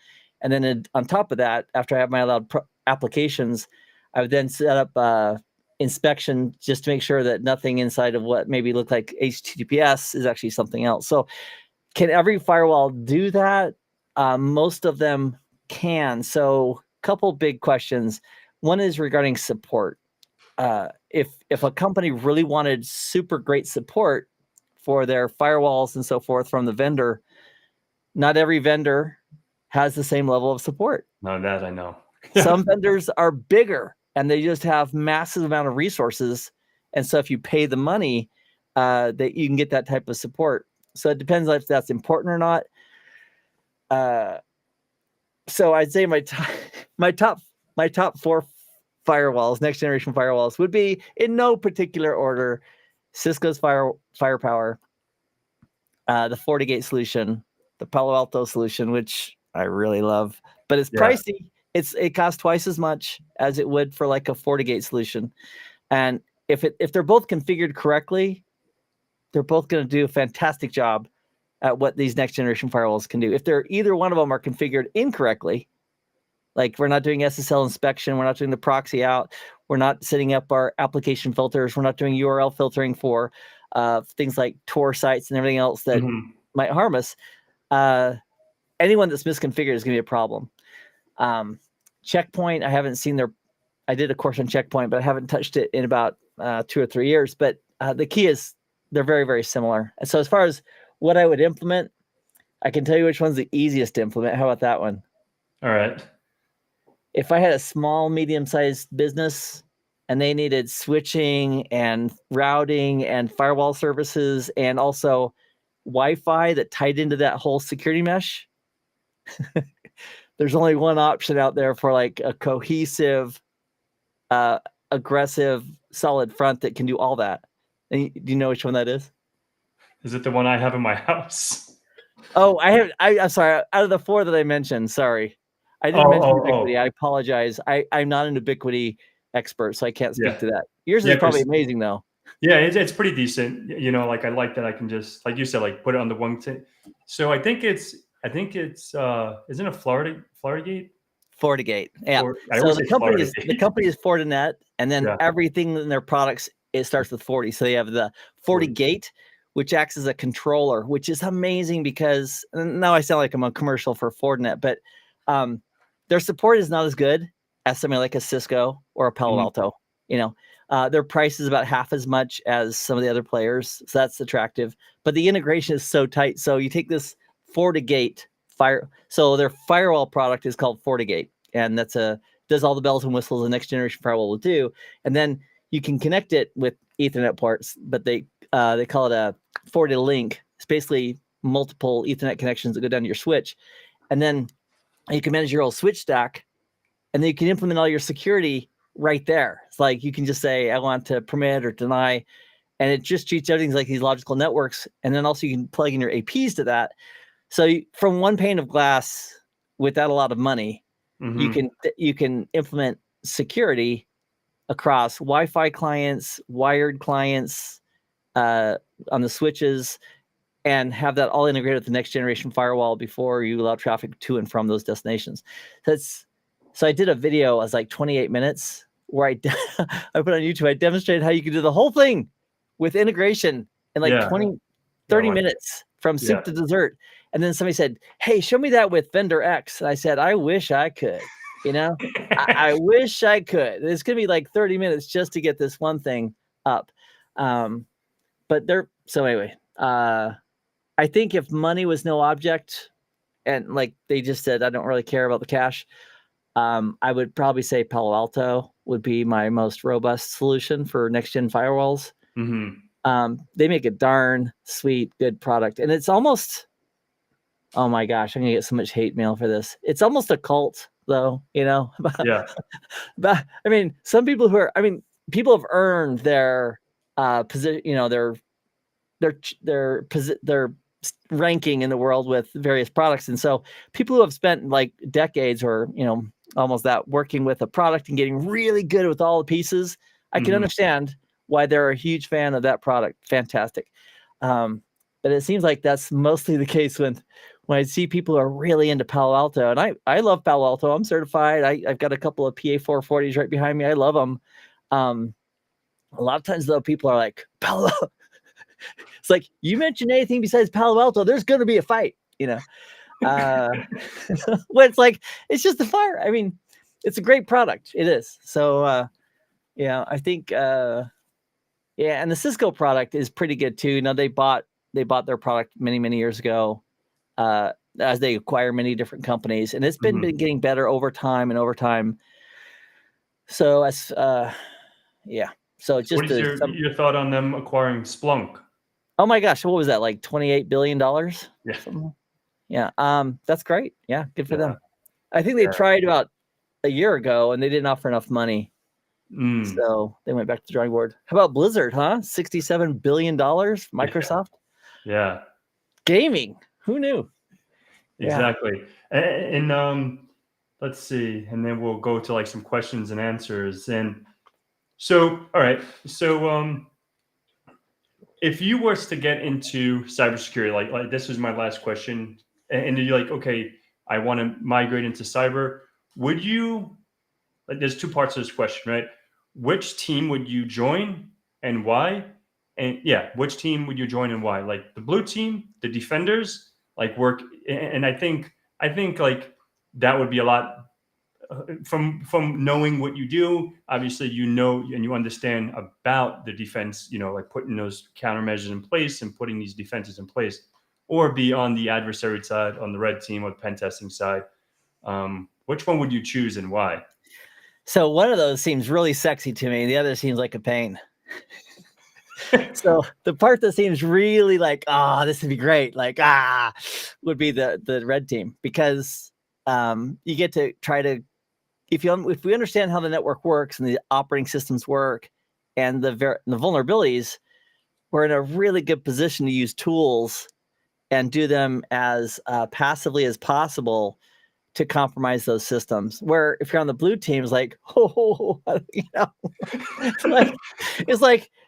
And then on top of that, after I have my allowed applications, I would then set up inspection just to make sure that nothing inside of what maybe looked like HTTPS is actually something else. So can every firewall do that? Most of them can. So a couple big questions. One is regarding support. If a company really wanted super great support for their firewalls and so forth from the vendor, not every vendor has the same level of support. No, that I know. Some vendors are bigger and they just have massive amount of resources. And so if you pay the money, that you can get that type of support. So it depends on if that's important or not. So I'd say my top 4 firewalls, next generation firewalls, would be in no particular order: Cisco's Firepower, the FortiGate solution, the Palo Alto solution, which I really love, but it's pricey. It costs twice as much as it would for like a FortiGate solution. And if they're both configured correctly, they're both going to do a fantastic job at what these next generation firewalls can do. If either one of them are configured incorrectly, like we're not doing SSL inspection, we're not doing the proxy out, we're not setting up our application filters, we're not doing URL filtering for things like Tor sites and everything else that might harm us, anyone that's misconfigured is going to be a problem. Checkpoint, I haven't seen I did a course on Checkpoint, but I haven't touched it in about 2 or 3 years. But the key is they're very, very similar. And so as far as what I would implement, I can tell you which one's the easiest to implement. How about that one? All right. If I had a small, medium-sized business and they needed switching and routing and firewall services and also Wi-Fi that tied into that whole security mesh, there's only one option out there for like a cohesive, aggressive, solid front that can do all that. And do you know which one that is? Is it the one I have in my house? Oh, I'm sorry. Out of the 4 that I mentioned, sorry. I didn't mention Ubiquity. I apologize. I'm not an Ubiquity expert, so I can't speak to that. Yours is probably amazing, though. Yeah, it's pretty decent. You know, like I like that I can just, like you said, like put it on the one thing. So I think it's isn't it FortiGate? FortiGate. Yeah. So the company is Fortinet, and then everything in their products, it starts with 40. So they have the FortiGate, which acts as a controller, which is amazing because now I sound like I'm a commercial for Fortinet, but their support is not as good as something like a Cisco or a Palo Alto. You know, their price is about half as much as some of the other players, so that's attractive. But the integration is so tight. So you take this FortiGate so their firewall product is called FortiGate, and does all the bells and whistles the next generation firewall will do. And then you can connect it with Ethernet ports, but they call it a FortiLink. It's basically multiple Ethernet connections that go down to your switch, and then you can manage your whole switch stack, and then you can implement all your security right there. It's like you can just say, I want to permit or deny, and it just treats everything like these logical networks. And then also you can plug in your APs to that. So from one pane of glass, without a lot of money, you can implement security across Wi-Fi clients, wired clients, on the switches, and have that all integrated with the next generation firewall before you allow traffic to and from those destinations. So I did a video, it was like 28 minutes, where I put on YouTube, I demonstrated how you can do the whole thing with integration in like 30 minutes from soup to dessert. And then somebody said, hey, show me that with vendor X. And I said, I wish I could, you know, I wish I could. It's going to be like 30 minutes just to get this one thing up. So anyway, I think if money was no object and like they just said, I don't really care about the cash, I would probably say Palo Alto would be my most robust solution for next-gen firewalls. They make a darn sweet, good product. And it's almost, oh my gosh, I'm going to get so much hate mail for this. It's almost a cult, though, you know? But I mean, some people people have earned their position, you know, their ranking in the world with various products. And so people who have spent like decades or, you know, almost that working with a product and getting really good with all the pieces, I can understand why they're a huge fan of that product. Fantastic. But it seems like that's mostly the case when I see people who are really into Palo Alto, and I love Palo Alto. I'm certified. I've got a couple of PA440s right behind me. I love them. A lot of times though, people are like, Palo Alto. It's like, you mention anything besides Palo Alto, there's going to be a fight, you know? When it's like, it's just a fire. I mean, it's a great product. It is. So, yeah, I think, and the Cisco product is pretty good too. Now they bought their product many, many years ago. as they acquire many different companies, and it's been getting better over time and over time. So as yeah. So just what is your thought on them acquiring Splunk? Oh my gosh, what was that, like $28 billion? Yeah. Yeah. That's great. Yeah, good for them. I think they tried about a year ago and they didn't offer enough money. So they went back to the drawing board. How about Blizzard, huh? $67 billion, Microsoft? Yeah. Gaming. Who knew? Exactly. And let's see. And then we'll go to like some questions and answers. And so, all right. So if you was to get into cybersecurity, like this is my last question, and you're like, okay, I want to migrate into cyber, would you, like, there's two parts of this question, right? Which team would you join and why? And yeah, which team would you join and why? Like the blue team, the defenders, like work. And I think like that would be a lot from knowing what you do. Obviously, you know, and you understand about the defense, like putting those countermeasures in place and putting these defenses in place, or be on the adversary side, on the red team or the pen testing side. Which one would you choose and why? So one of those seems really sexy to me. The other seems like a pain. So the part that seems really like, this would be great, like, would be the red team, because you get to try to, if we understand how the network works and the operating systems work and the vulnerabilities, we're in a really good position to use tools and do them as passively as possible to compromise those systems. Where if you're on the blue team, it's like,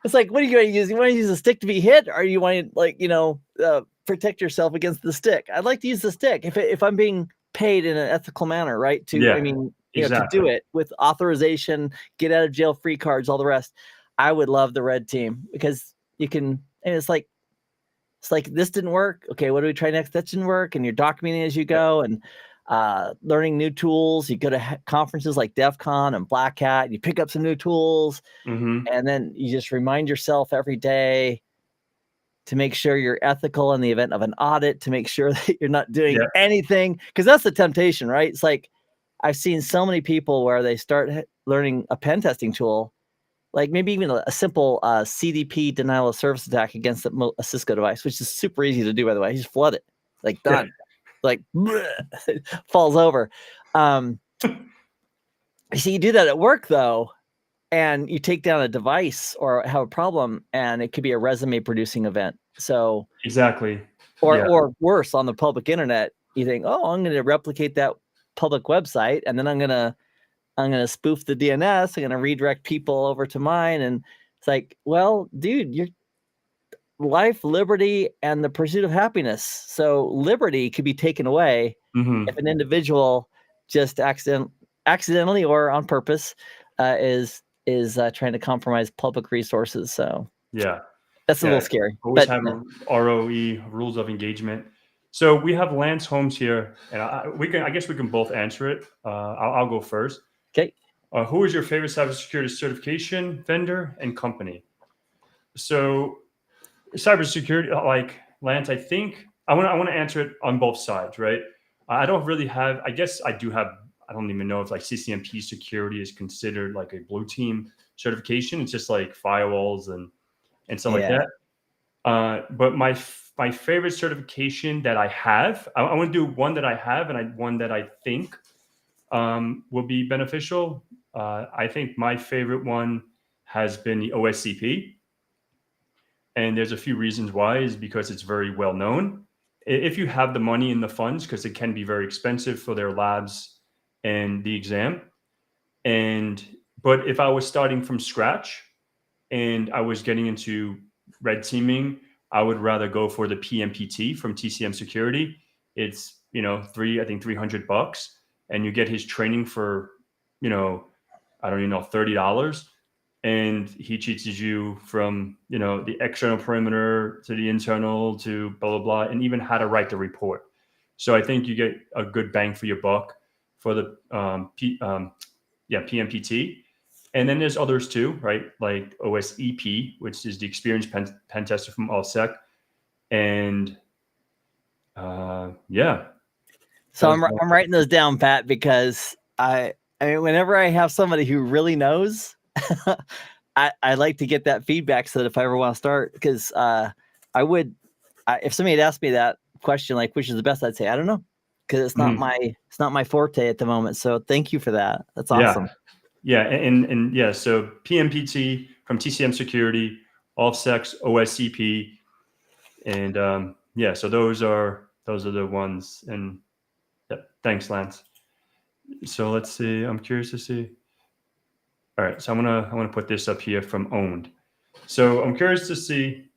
it's like, what are you going to use? You want to use a stick to be hit, or you want to protect yourself against the stick? I'd like to use the stick if I'm being paid in an ethical manner, right? To do it with authorization, get out of jail free cards, all the rest. I would love the red team, because you can, and it's like this didn't work. Okay, what do we try next? That didn't work, and you're documenting as you go and learning new tools. You go to conferences like DEF CON and Black Hat, and you pick up some new tools, and then you just remind yourself every day to make sure you're ethical in the event of an audit, to make sure that you're not doing anything, because that's the temptation, right? It's like I've seen so many people where they start learning a pen testing tool, like maybe even a simple CDP denial of service attack against a Cisco device, which is super easy to do, by the way. You just flood it, like done, like it falls over. You do that at work though, and you take down a device or have a problem, and it could be a resume producing event. So exactly, or worse, on the public internet, you think, I'm going to replicate that public website, and then I'm going to spoof the DNS. I'm going to redirect people over to mine. And it's like, well, dude, your life, liberty, and the pursuit of happiness. So liberty could be taken away if an individual just accidentally or on purpose is trying to compromise public resources. So that's a little scary. Always have ROE, rules of engagement. So we have Lance Holmes here, and I guess we can both answer it. I'll go first. Okay. Who is your favorite cybersecurity certification, vendor, and company? So cybersecurity, like Lance, I think I want to answer it on both sides, right? I don't really have. I guess I do have. I don't even know if like CCNP security is considered like a blue team certification. It's just like firewalls and stuff like that. But my favorite certification that I have, I want to do one that I have and one that I think will be beneficial. I think my favorite one has been the OSCP. And there's a few reasons why, is because it's very well known. If you have the money and the funds, because it can be very expensive for their labs and the exam. But if I was starting from scratch and I was getting into red teaming, I would rather go for the PMPT from TCM Security. It's, $300, and you get his training for, I don't even know, $30. And he teaches you from, the external perimeter to the internal to blah, blah, blah, and even how to write the report. So I think you get a good bang for your buck for the PMPT. And then there's others too, right? Like OSEP, which is the experienced pen tester from InfoSec. And So I'm writing those down, Pat, because I mean, whenever I have somebody who really knows, I like to get that feedback so that if I ever want to start, because if somebody had asked me that question, like which is the best, I'd say I don't know, because it's not my forte at the moment. So thank you for that. That's awesome. Yeah, and yeah, so PMPT from TCM Security, OffSec's OSCP, and yeah, so those are the ones. And yeah, thanks, Lance. So let's see. I'm curious to see. All right, so I'm gonna put this up here from Owned. So I'm curious to see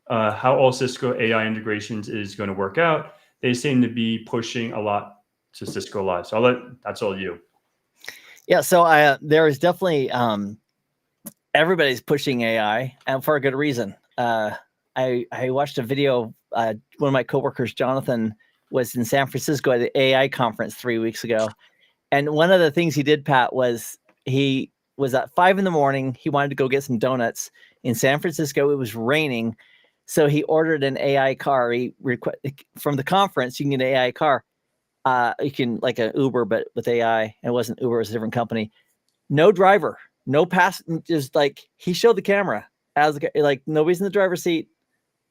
how all Cisco AI integrations is going to work out. They seem to be pushing a lot to Cisco Live. So that's all you. Yeah, so there is definitely everybody's pushing AI, and for a good reason. I watched a video. One of my coworkers, Jonathan, was in San Francisco at the AI conference 3 weeks ago, and one of the things he did, Pat, was he was at 5 a.m. He wanted to go get some donuts in San Francisco. It was raining, so he ordered an AI car. From the conference, you can get an AI car. You can like an Uber, but with AI. It wasn't Uber; it was a different company. No driver, no just like he showed the camera as like nobody's in the driver's seat,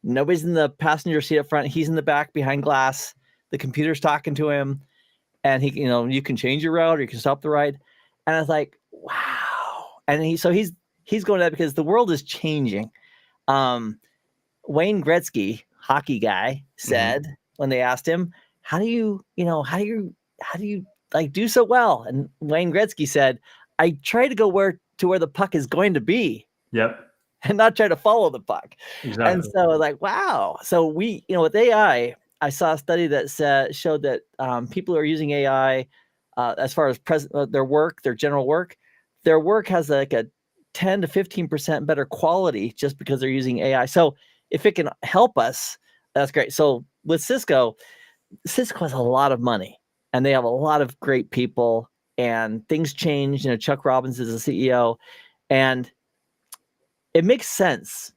nobody's in the passenger seat up front. He's in the back behind glass. The computer's talking to him, and you can change your route or you can stop the ride. And I was like, wow. And he's going to that because the world is changing. Wayne Gretzky, hockey guy, said when they asked him, how do you like do so well? And Wayne Gretzky said, I try to go where the puck is going to be. Yep. And not try to follow the puck. Exactly. And so like, wow. So we, with AI, I saw a study that showed that people who are using AI as far as their general work, their work has like a 10 to 15% better quality just because they're using AI. So if it can help us, that's great. So with Cisco has a lot of money and they have a lot of great people and things change. Chuck Robbins is the CEO, and it makes sense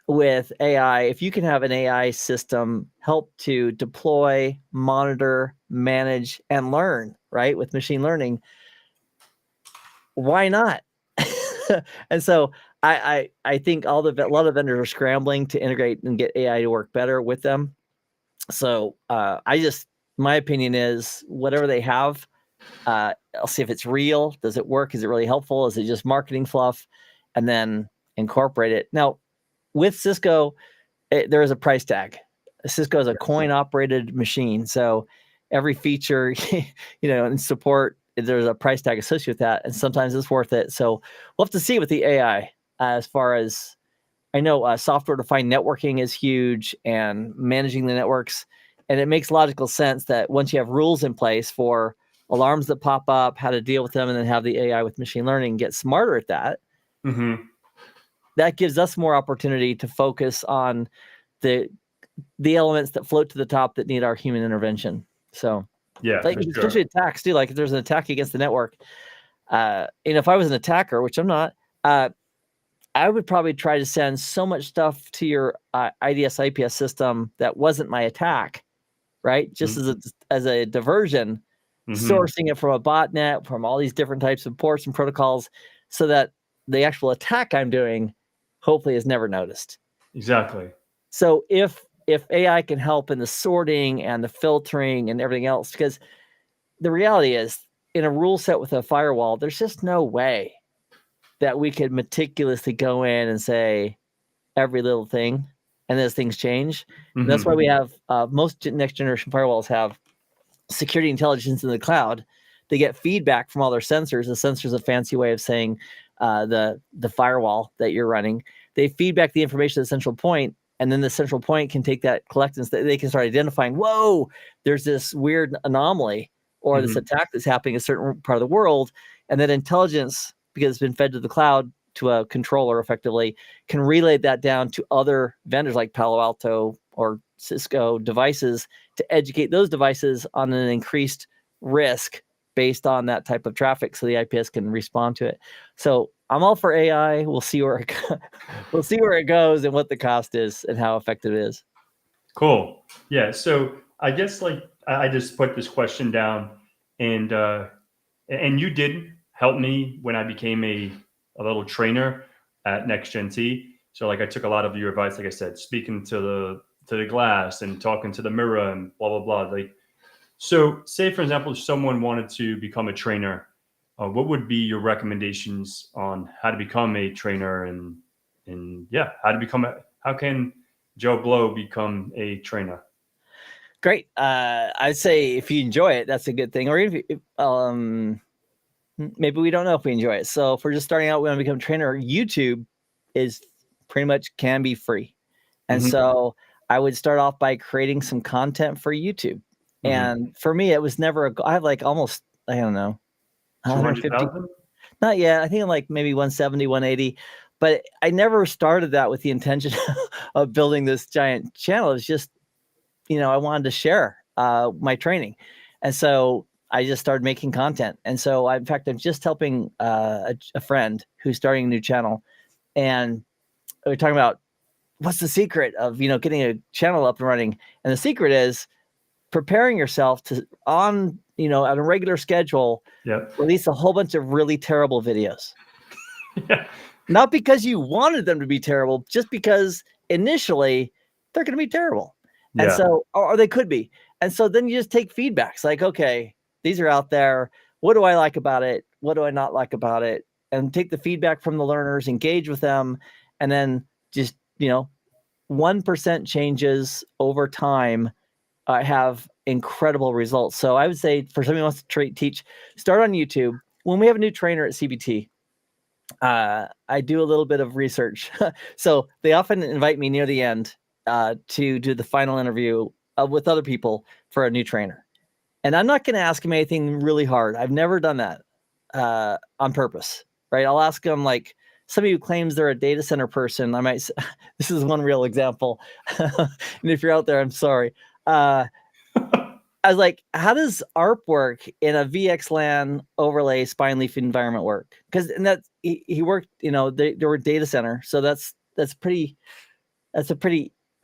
with AI. If you can have an AI system help to deploy, monitor, manage, and learn, right, with machine learning, why not? And so I think a lot of vendors are scrambling to integrate and get AI to work better with them. So my opinion is whatever they have, I'll see if it's real. Does it work? Is it really helpful? Is it just marketing fluff? And then incorporate it. Now, with Cisco, there is a price tag. Cisco is a coin-operated machine, so every feature, and support, there's a price tag associated with that, and sometimes it's worth it. So we'll have to see with the AI. As far as I know, software-defined networking is huge, and managing the networks, and it makes logical sense that once you have rules in place for alarms that pop up, how to deal with them, and then have the AI with machine learning get smarter at that. That gives us more opportunity to focus on the elements that float to the top that need our human intervention. So yeah, like especially attacks too. Like if there's an attack against the network, if I was an attacker, which I'm not, I would probably try to send so much stuff to your IDS IPS system that wasn't my attack, right? Just as a diversion, sourcing it from a botnet, from all these different types of ports and protocols, so that the actual attack I'm doing hopefully is never noticed. Exactly. So if AI can help in the sorting and the filtering and everything else, because the reality is in a rule set with a firewall, there's just no way that we could meticulously go in and say every little thing, and as things change. And that's why we have most next generation firewalls have security intelligence in the cloud. They get feedback from all their sensors. The sensor is a fancy way of saying the firewall that you're running. They feedback the information to the central point, and then the central point can take that, collect, and they can start identifying, whoa, there's this weird anomaly or this attack that's happening in a certain part of the world. And then intelligence, because it's been fed to the cloud, to a controller effectively, can relay that down to other vendors like Palo Alto or Cisco devices to educate those devices on an increased risk based on that type of traffic, so the IPS can respond to it. So I'm all for AI. We'll see where it goes and what the cost is and how effective it is. Cool. Yeah. So I guess like I just put this question down, and you did help me when I became a little trainer at Next Gen T. So like I took a lot of your advice, like I said, speaking to the glass and talking to the mirror and blah blah blah. Like, so say for example, if someone wanted to become a trainer, what would be your recommendations on how to become a trainer and yeah, how can Joe Blow become a trainer? Great. I'd say if you enjoy it, that's a good thing. Or if maybe we don't know if we enjoy it. So if we're just starting out, we want to become a trainer. YouTube is pretty much can be free. And so I would start off by creating some content for YouTube. And for me, it was never I have like almost, I don't know, 150. 200,000? Not yet. I think I'm like maybe 170, 180. But I never started that with the intention of building this giant channel. It's just, I wanted to share my training. And so I just started making content. And so in fact, I'm just helping a friend who's starting a new channel. And we're talking about what's the secret of, getting a channel up and running. And the secret is preparing yourself to on a regular schedule, release a whole bunch of really terrible videos. Not because you wanted them to be terrible, just because initially they're going to be terrible. And so, or they could be. And so then you just take feedbacks like, okay, these are out there. What do I like about it? What do I not like about it? And take the feedback from the learners, engage with them, and then just, 1% changes over time have incredible results. So I would say for somebody who wants to teach, start on YouTube. When we have a new trainer at CBT, I do a little bit of research. So they often invite me near the end to do the final interview with other people for a new trainer. And I'm not going to ask them anything really hard. I've never done that on purpose, right? I'll ask them like somebody who claims they're a data center person. I might, this is one real example. And if you're out there, I'm sorry. I was like, how does ARP work in a VXLAN overlay spine leaf environment work? Because he worked, they were data center. So that's a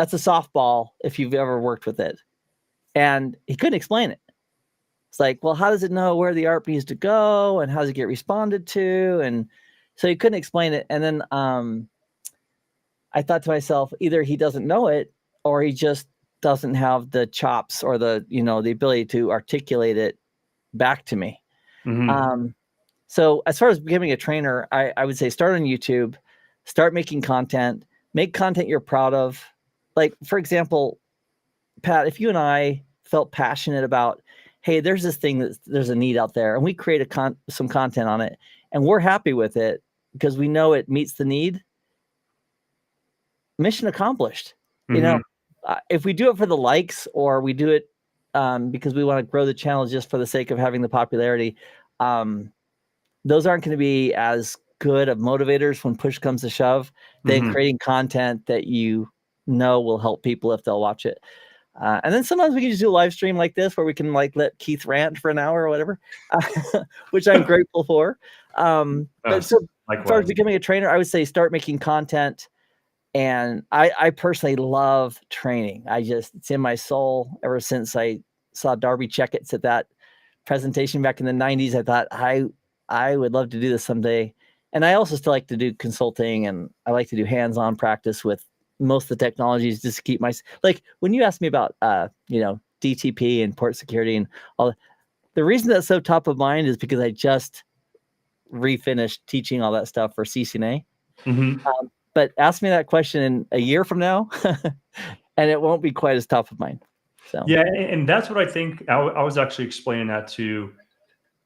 softball if you've ever worked with it. And he couldn't explain it. It's like, well, how does it know where the ARP needs to go and how does it get responded to? And so he couldn't explain it. And then I thought to myself, either he doesn't know it or he just doesn't have the chops or the ability to articulate it back to me. So as far as becoming a trainer, I would say start on YouTube, start making content, make content you're proud of. Like, for example, Pat, if you and I felt passionate about, hey, there's this thing there's a need out there and we create some content on it and we're happy with it because we know it meets the need, mission accomplished. If we do it for the likes or we do it because we want to grow the channel just for the sake of having the popularity, those aren't going to be as good of motivators when push comes to shove than creating content that will help people if they'll watch it. And then sometimes we can just do a live stream like this where we can like let Keith rant for an hour or whatever, which I'm grateful for. But so as far as becoming a trainer, I would say start making content. And I personally love training. It's in my soul ever since I saw Darby Checketts at that presentation back in the 90s. I thought I would love to do this someday. And I also still like to do consulting and I like to do hands-on practice with most of the technologies just to keep like when you asked me about DTP and port security and all, the reason that's so top of mind is because I just refinished teaching all that stuff for CCNA. But ask me that question in a year from now and it won't be quite as top of mind. So yeah, and that's what I think. I was actually explaining that to,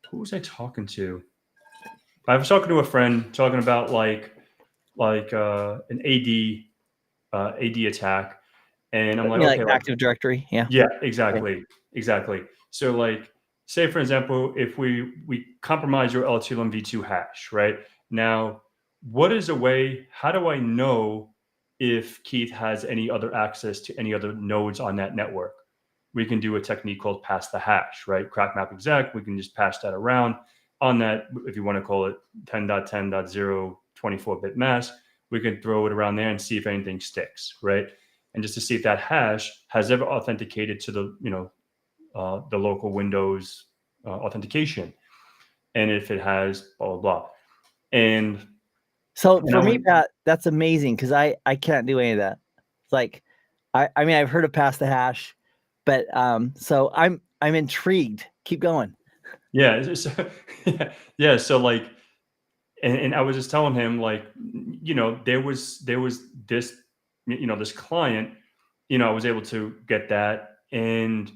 who was I talking to? I was talking to a friend talking about like an AD attack, and I'm like, okay, like Active Directory, yeah, exactly. So like, say for example, if we compromise your L2 v2 hash, right now, what is a way? How do I know if Keith has any other access to any other nodes on that network? We can do a technique called pass the hash, right? Crack map exec. We can just pass that around on that. If you want to call it 10.10.0 24-bit mask, we can throw it around there and see if anything sticks, right? And just to see if that hash has ever authenticated to the the local Windows authentication, and if it has blah blah blah. And so for me, Pat, that's amazing because I can't do any of that. It's like I mean, I've heard of pass the hash, but so I'm intrigued. Keep going. Yeah, so, yeah. So like, and I was just telling him like, there was this, this client, I was able to get that, and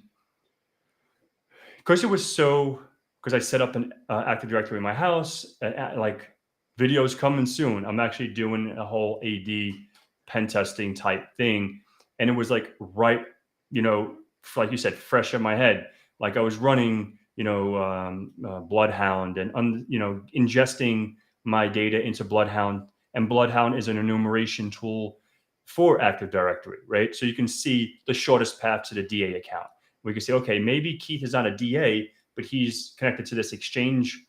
because it was because I set up an Active Directory in my house, like videos coming soon. I'm actually doing a whole AD pen testing type thing, and it was like right, like you said, fresh in my head. Like I was running, Bloodhound and ingesting my data into Bloodhound, and Bloodhound is an enumeration tool for Active Directory, right? So you can see the shortest path to the DA account. We can say, okay, maybe Keith is not a DA, but he's connected to this Exchange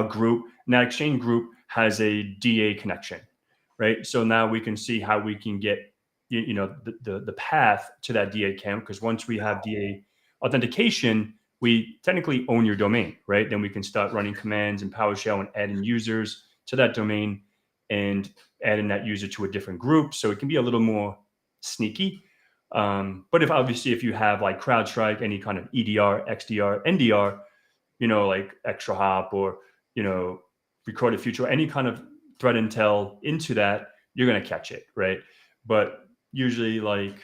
group, and that Exchange group has a DA connection, right? So now we can see how we can get, the path to that DA account, because once we have DA authentication, we technically own your domain, right? Then we can start running commands in PowerShell and adding users to that domain and adding that user to a different group. So it can be a little more sneaky. But if you have like CrowdStrike, any kind of EDR, XDR, NDR, like extra hop or, recorded future, any kind of threat intel into that, you're going to catch it. Right. But usually, like,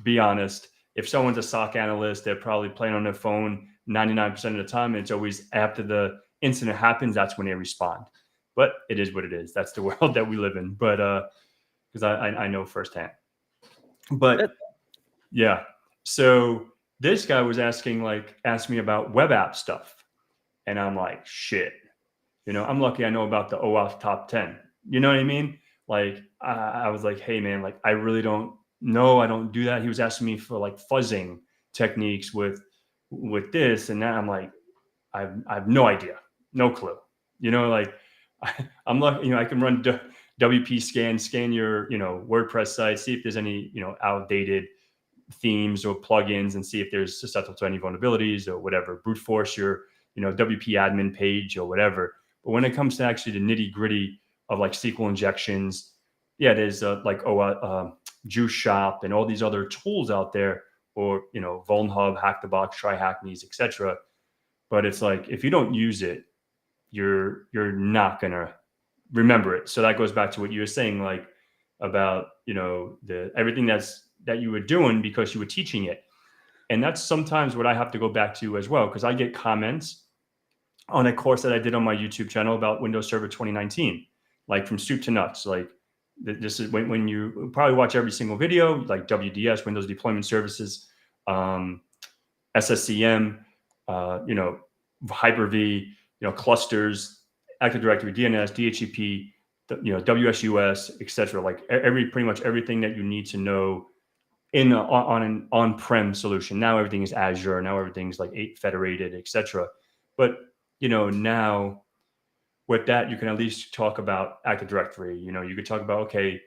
be honest, if someone's a SOC analyst, they're probably playing on their phone 99% of the time. And it's always after the incident happens, that's when they respond. But it is what it is. That's the world that we live in. But because I know firsthand. But yeah, so this guy was asked me about web app stuff. And I'm like, shit, I'm lucky I know about the OAuth top 10. You know what I mean? Like, I was like, hey man, like, I really don't know. I don't do that. He was asking me for like fuzzing techniques with this and that. I'm like, I have no idea, no clue. Like, I'm lucky, I can run WP scan your, WordPress site, see if there's any, outdated themes or plugins and see if there's susceptible to any vulnerabilities or whatever, brute force your, WP admin page or whatever. But when it comes to actually the nitty gritty of like SQL injections, yeah, there's Juice Shop and all these other tools out there, or, VulnHub, Hack the Box, Try Hackneys, etc. But it's like, if you don't use it, you're not gonna remember it. So that goes back to what you were saying, like about, the everything that you were doing because you were teaching it. And that's sometimes what I have to go back to as well, because I get comments on a course that I did on my YouTube channel about Windows Server 2019, like from soup to nuts. Like, this is when you probably watch every single video, like WDS, Windows Deployment Services, SSCM, Hyper-V, clusters, Active Directory, DNS, DHCP, WSUS, etc. Like pretty much everything that you need to know on an on-prem solution. Now everything is Azure. Now everything's like federated, etc. But now with that, you can at least talk about Active Directory. You could talk about, okay,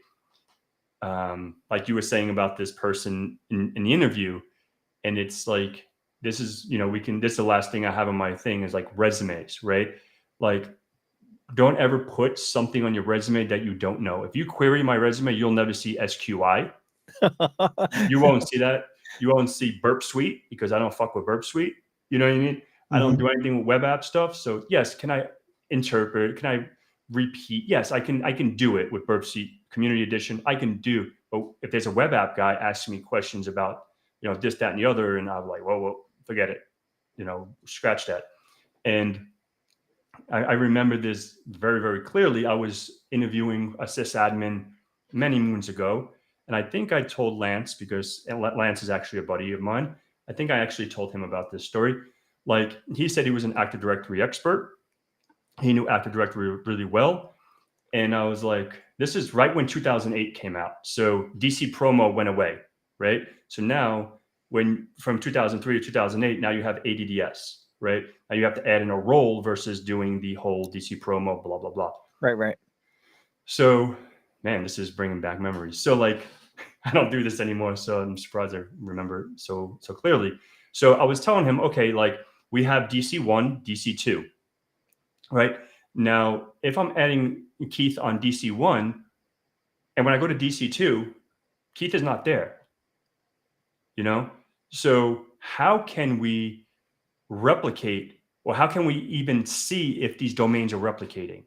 like you were saying about this person in the interview, and it's like, this is, this is the last thing I have on my thing is like resumes, right? Like, don't ever put something on your resume that you don't know. If you query my resume, you'll never see SQI. You won't see that. You won't see Burp Suite, because I don't fuck with Burp Suite. You know what I mean? Mm-hmm. I don't do anything with web app stuff. So yes, can I interpret? Can I repeat? Yes, I can do it with Burp Suite Community Edition. I can do. But if there's a web app guy asking me questions about, this, that, and the other, and I'm like, well, forget it. Scratch that. And I remember this very, very clearly. I was interviewing a sysadmin many moons ago. And I think I told Lance, because Lance is actually a buddy of mine. I think I actually told him about this story. Like, he said he was an Active Directory expert. He knew Active Directory really well. And I was like, this is right when 2008 came out. So DC promo went away, right? So now, from 2003 to 2008, now you have ADDS, right? Now you have to add in a role versus doing the whole DC promo, blah, blah, blah. Right. So, man, this is bringing back memories. So like, I don't do this anymore, so I'm surprised I remember so clearly. So I was telling him, okay, like we have DC1, DC2, right? Now, if I'm adding Keith on DC1, and when I go to DC2, Keith is not there, you know? So how can we replicate, or how can we even see if these domains are replicating,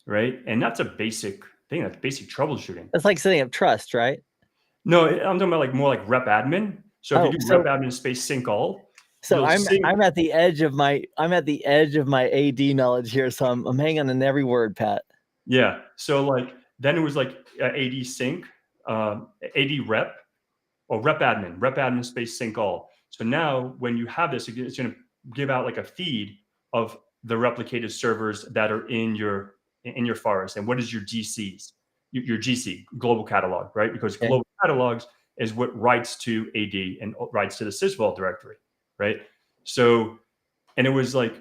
right? And that's a basic thing. That's basic troubleshooting. That's like setting up trust, right? No, I'm talking about like more like rep admin. So if you do rep admin space sync all, so I'm at the edge of my AD knowledge here, so I'm hanging on every word, Pat. Yeah. So like then it was like AD sync, AD rep, or rep admin space sync all. So now when you have this, it's going to give out like a feed of the replicated servers that are in your forest. And what is your GCs? Your GC, global catalog, right? Because global catalogs is what writes to AD and writes to the sysvol directory, right? So, and it was like,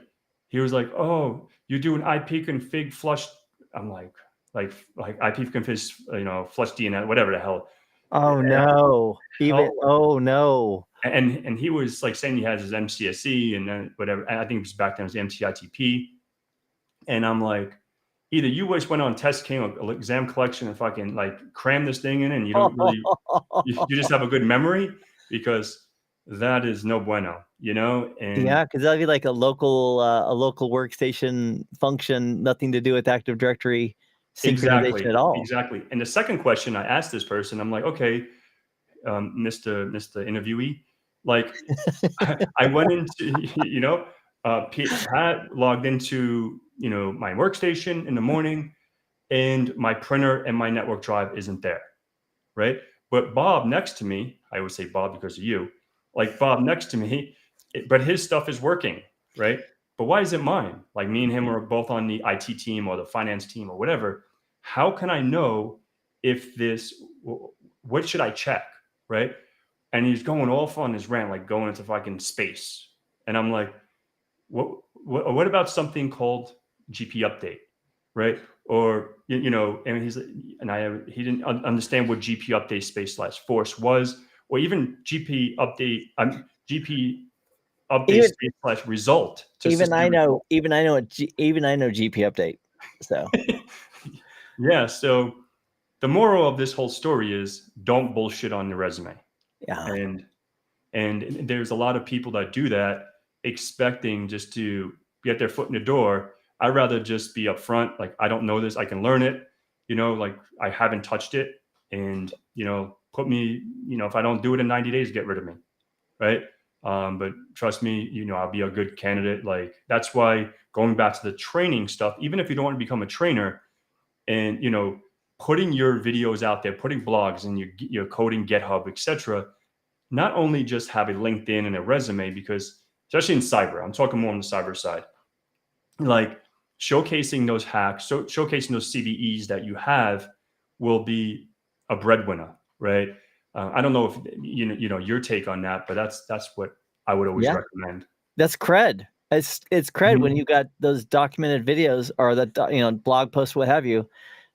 he was like, oh, you do an IP config flush. I'm like IP config, flush DNS, whatever the hell. Oh no! Oh no! And he was like saying he has his MCSE and then whatever. I think it was back then it was MTITP. And I'm like, either you just went on test king or exam collection and fucking like cram this thing in, and you don't really, you just have a good memory, because that is no bueno, And yeah, because that'd be like a local workstation function, nothing to do with Active Directory synchronization at all. Exactly. And the second question I asked this person, I'm like, okay, Mr. Interviewee, like I went into, Pat logged into, my workstation in the morning, and my printer and my network drive isn't there, right? But Bob next to me, I would say Bob because of you, like Bob next to me, but his stuff is working, right? But why is it mine? Like me and him are both on the IT team or the finance team or whatever. How can I know if what should I check, right? And he's going off on his rant, like going into fucking space. And I'm like, what about something called GP update, right? Or, and he didn't understand what GP update space / force was, or even GP update, GP update space / result. Even I know GP update. So yeah. So the moral of this whole story is don't bullshit on your resume. Yeah. And there's a lot of people that do that expecting just to get their foot in the door. I'd rather just be upfront. Like, I don't know this. I can learn it. Like I haven't touched it, and, put me, if I don't do it in 90 days, get rid of me. Right. But trust me, I'll be a good candidate. Like, that's why going back to the training stuff, even if you don't want to become a trainer, and, putting your videos out there, putting blogs and your coding GitHub, etc., not only just have a LinkedIn and a resume, because especially in cyber, I'm talking more on the cyber side, like showcasing those hacks, showcasing those CVEs that you have will be a breadwinner, right? I don't know if your take on that, but that's what I would always recommend. That's cred. It's cred when you got those documented videos or the blog posts, what have you,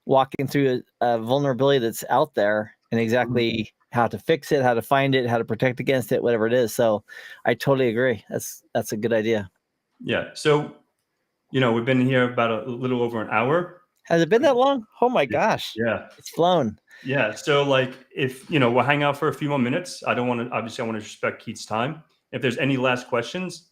walking through a vulnerability that's out there and exactly how to fix it, how to find it, how to protect against it, whatever it is. So I totally agree. That's a good idea. Yeah. So, we've been here about a little over an hour. Has it been that long? Oh my gosh. Yeah. It's flown. Yeah. So like, if, we'll hang out for a few more minutes. I want to respect Keith's time. If there's any last questions,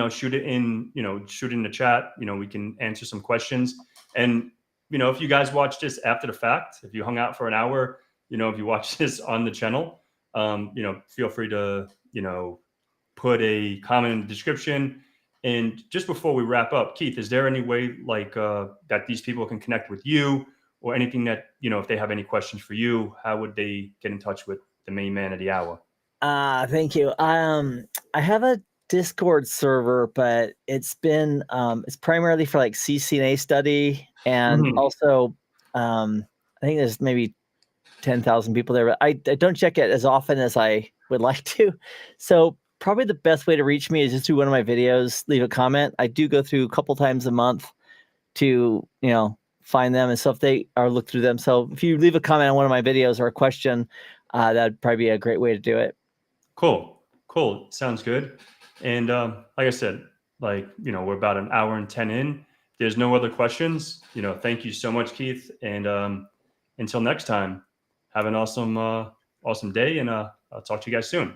shoot it in the chat. We can answer some questions. And, if you guys watch this after the fact, if you hung out for an hour, if you watch this on the channel, feel free to, put a comment in the description. And just before we wrap up, Keith, is there any way like that these people can connect with you, or anything that, if they have any questions for you, how would they get in touch with the main man of the hour? Thank you. I have a Discord server, but it's been it's primarily for like CCNA study, and also I think there's maybe 10,000 people there, but I don't check it as often as I would like to. So probably the best way to reach me is just through one of my videos, leave a comment. I do go through a couple times a month to find them and stuff. They are look through them. So if you leave a comment on one of my videos or a question, that'd probably be a great way to do it. Cool. Sounds good. And like I said, like, we're about an hour and 10 in. There's no other questions. Thank you so much, Keith. And until next time, have an awesome day, and I'll talk to you guys soon.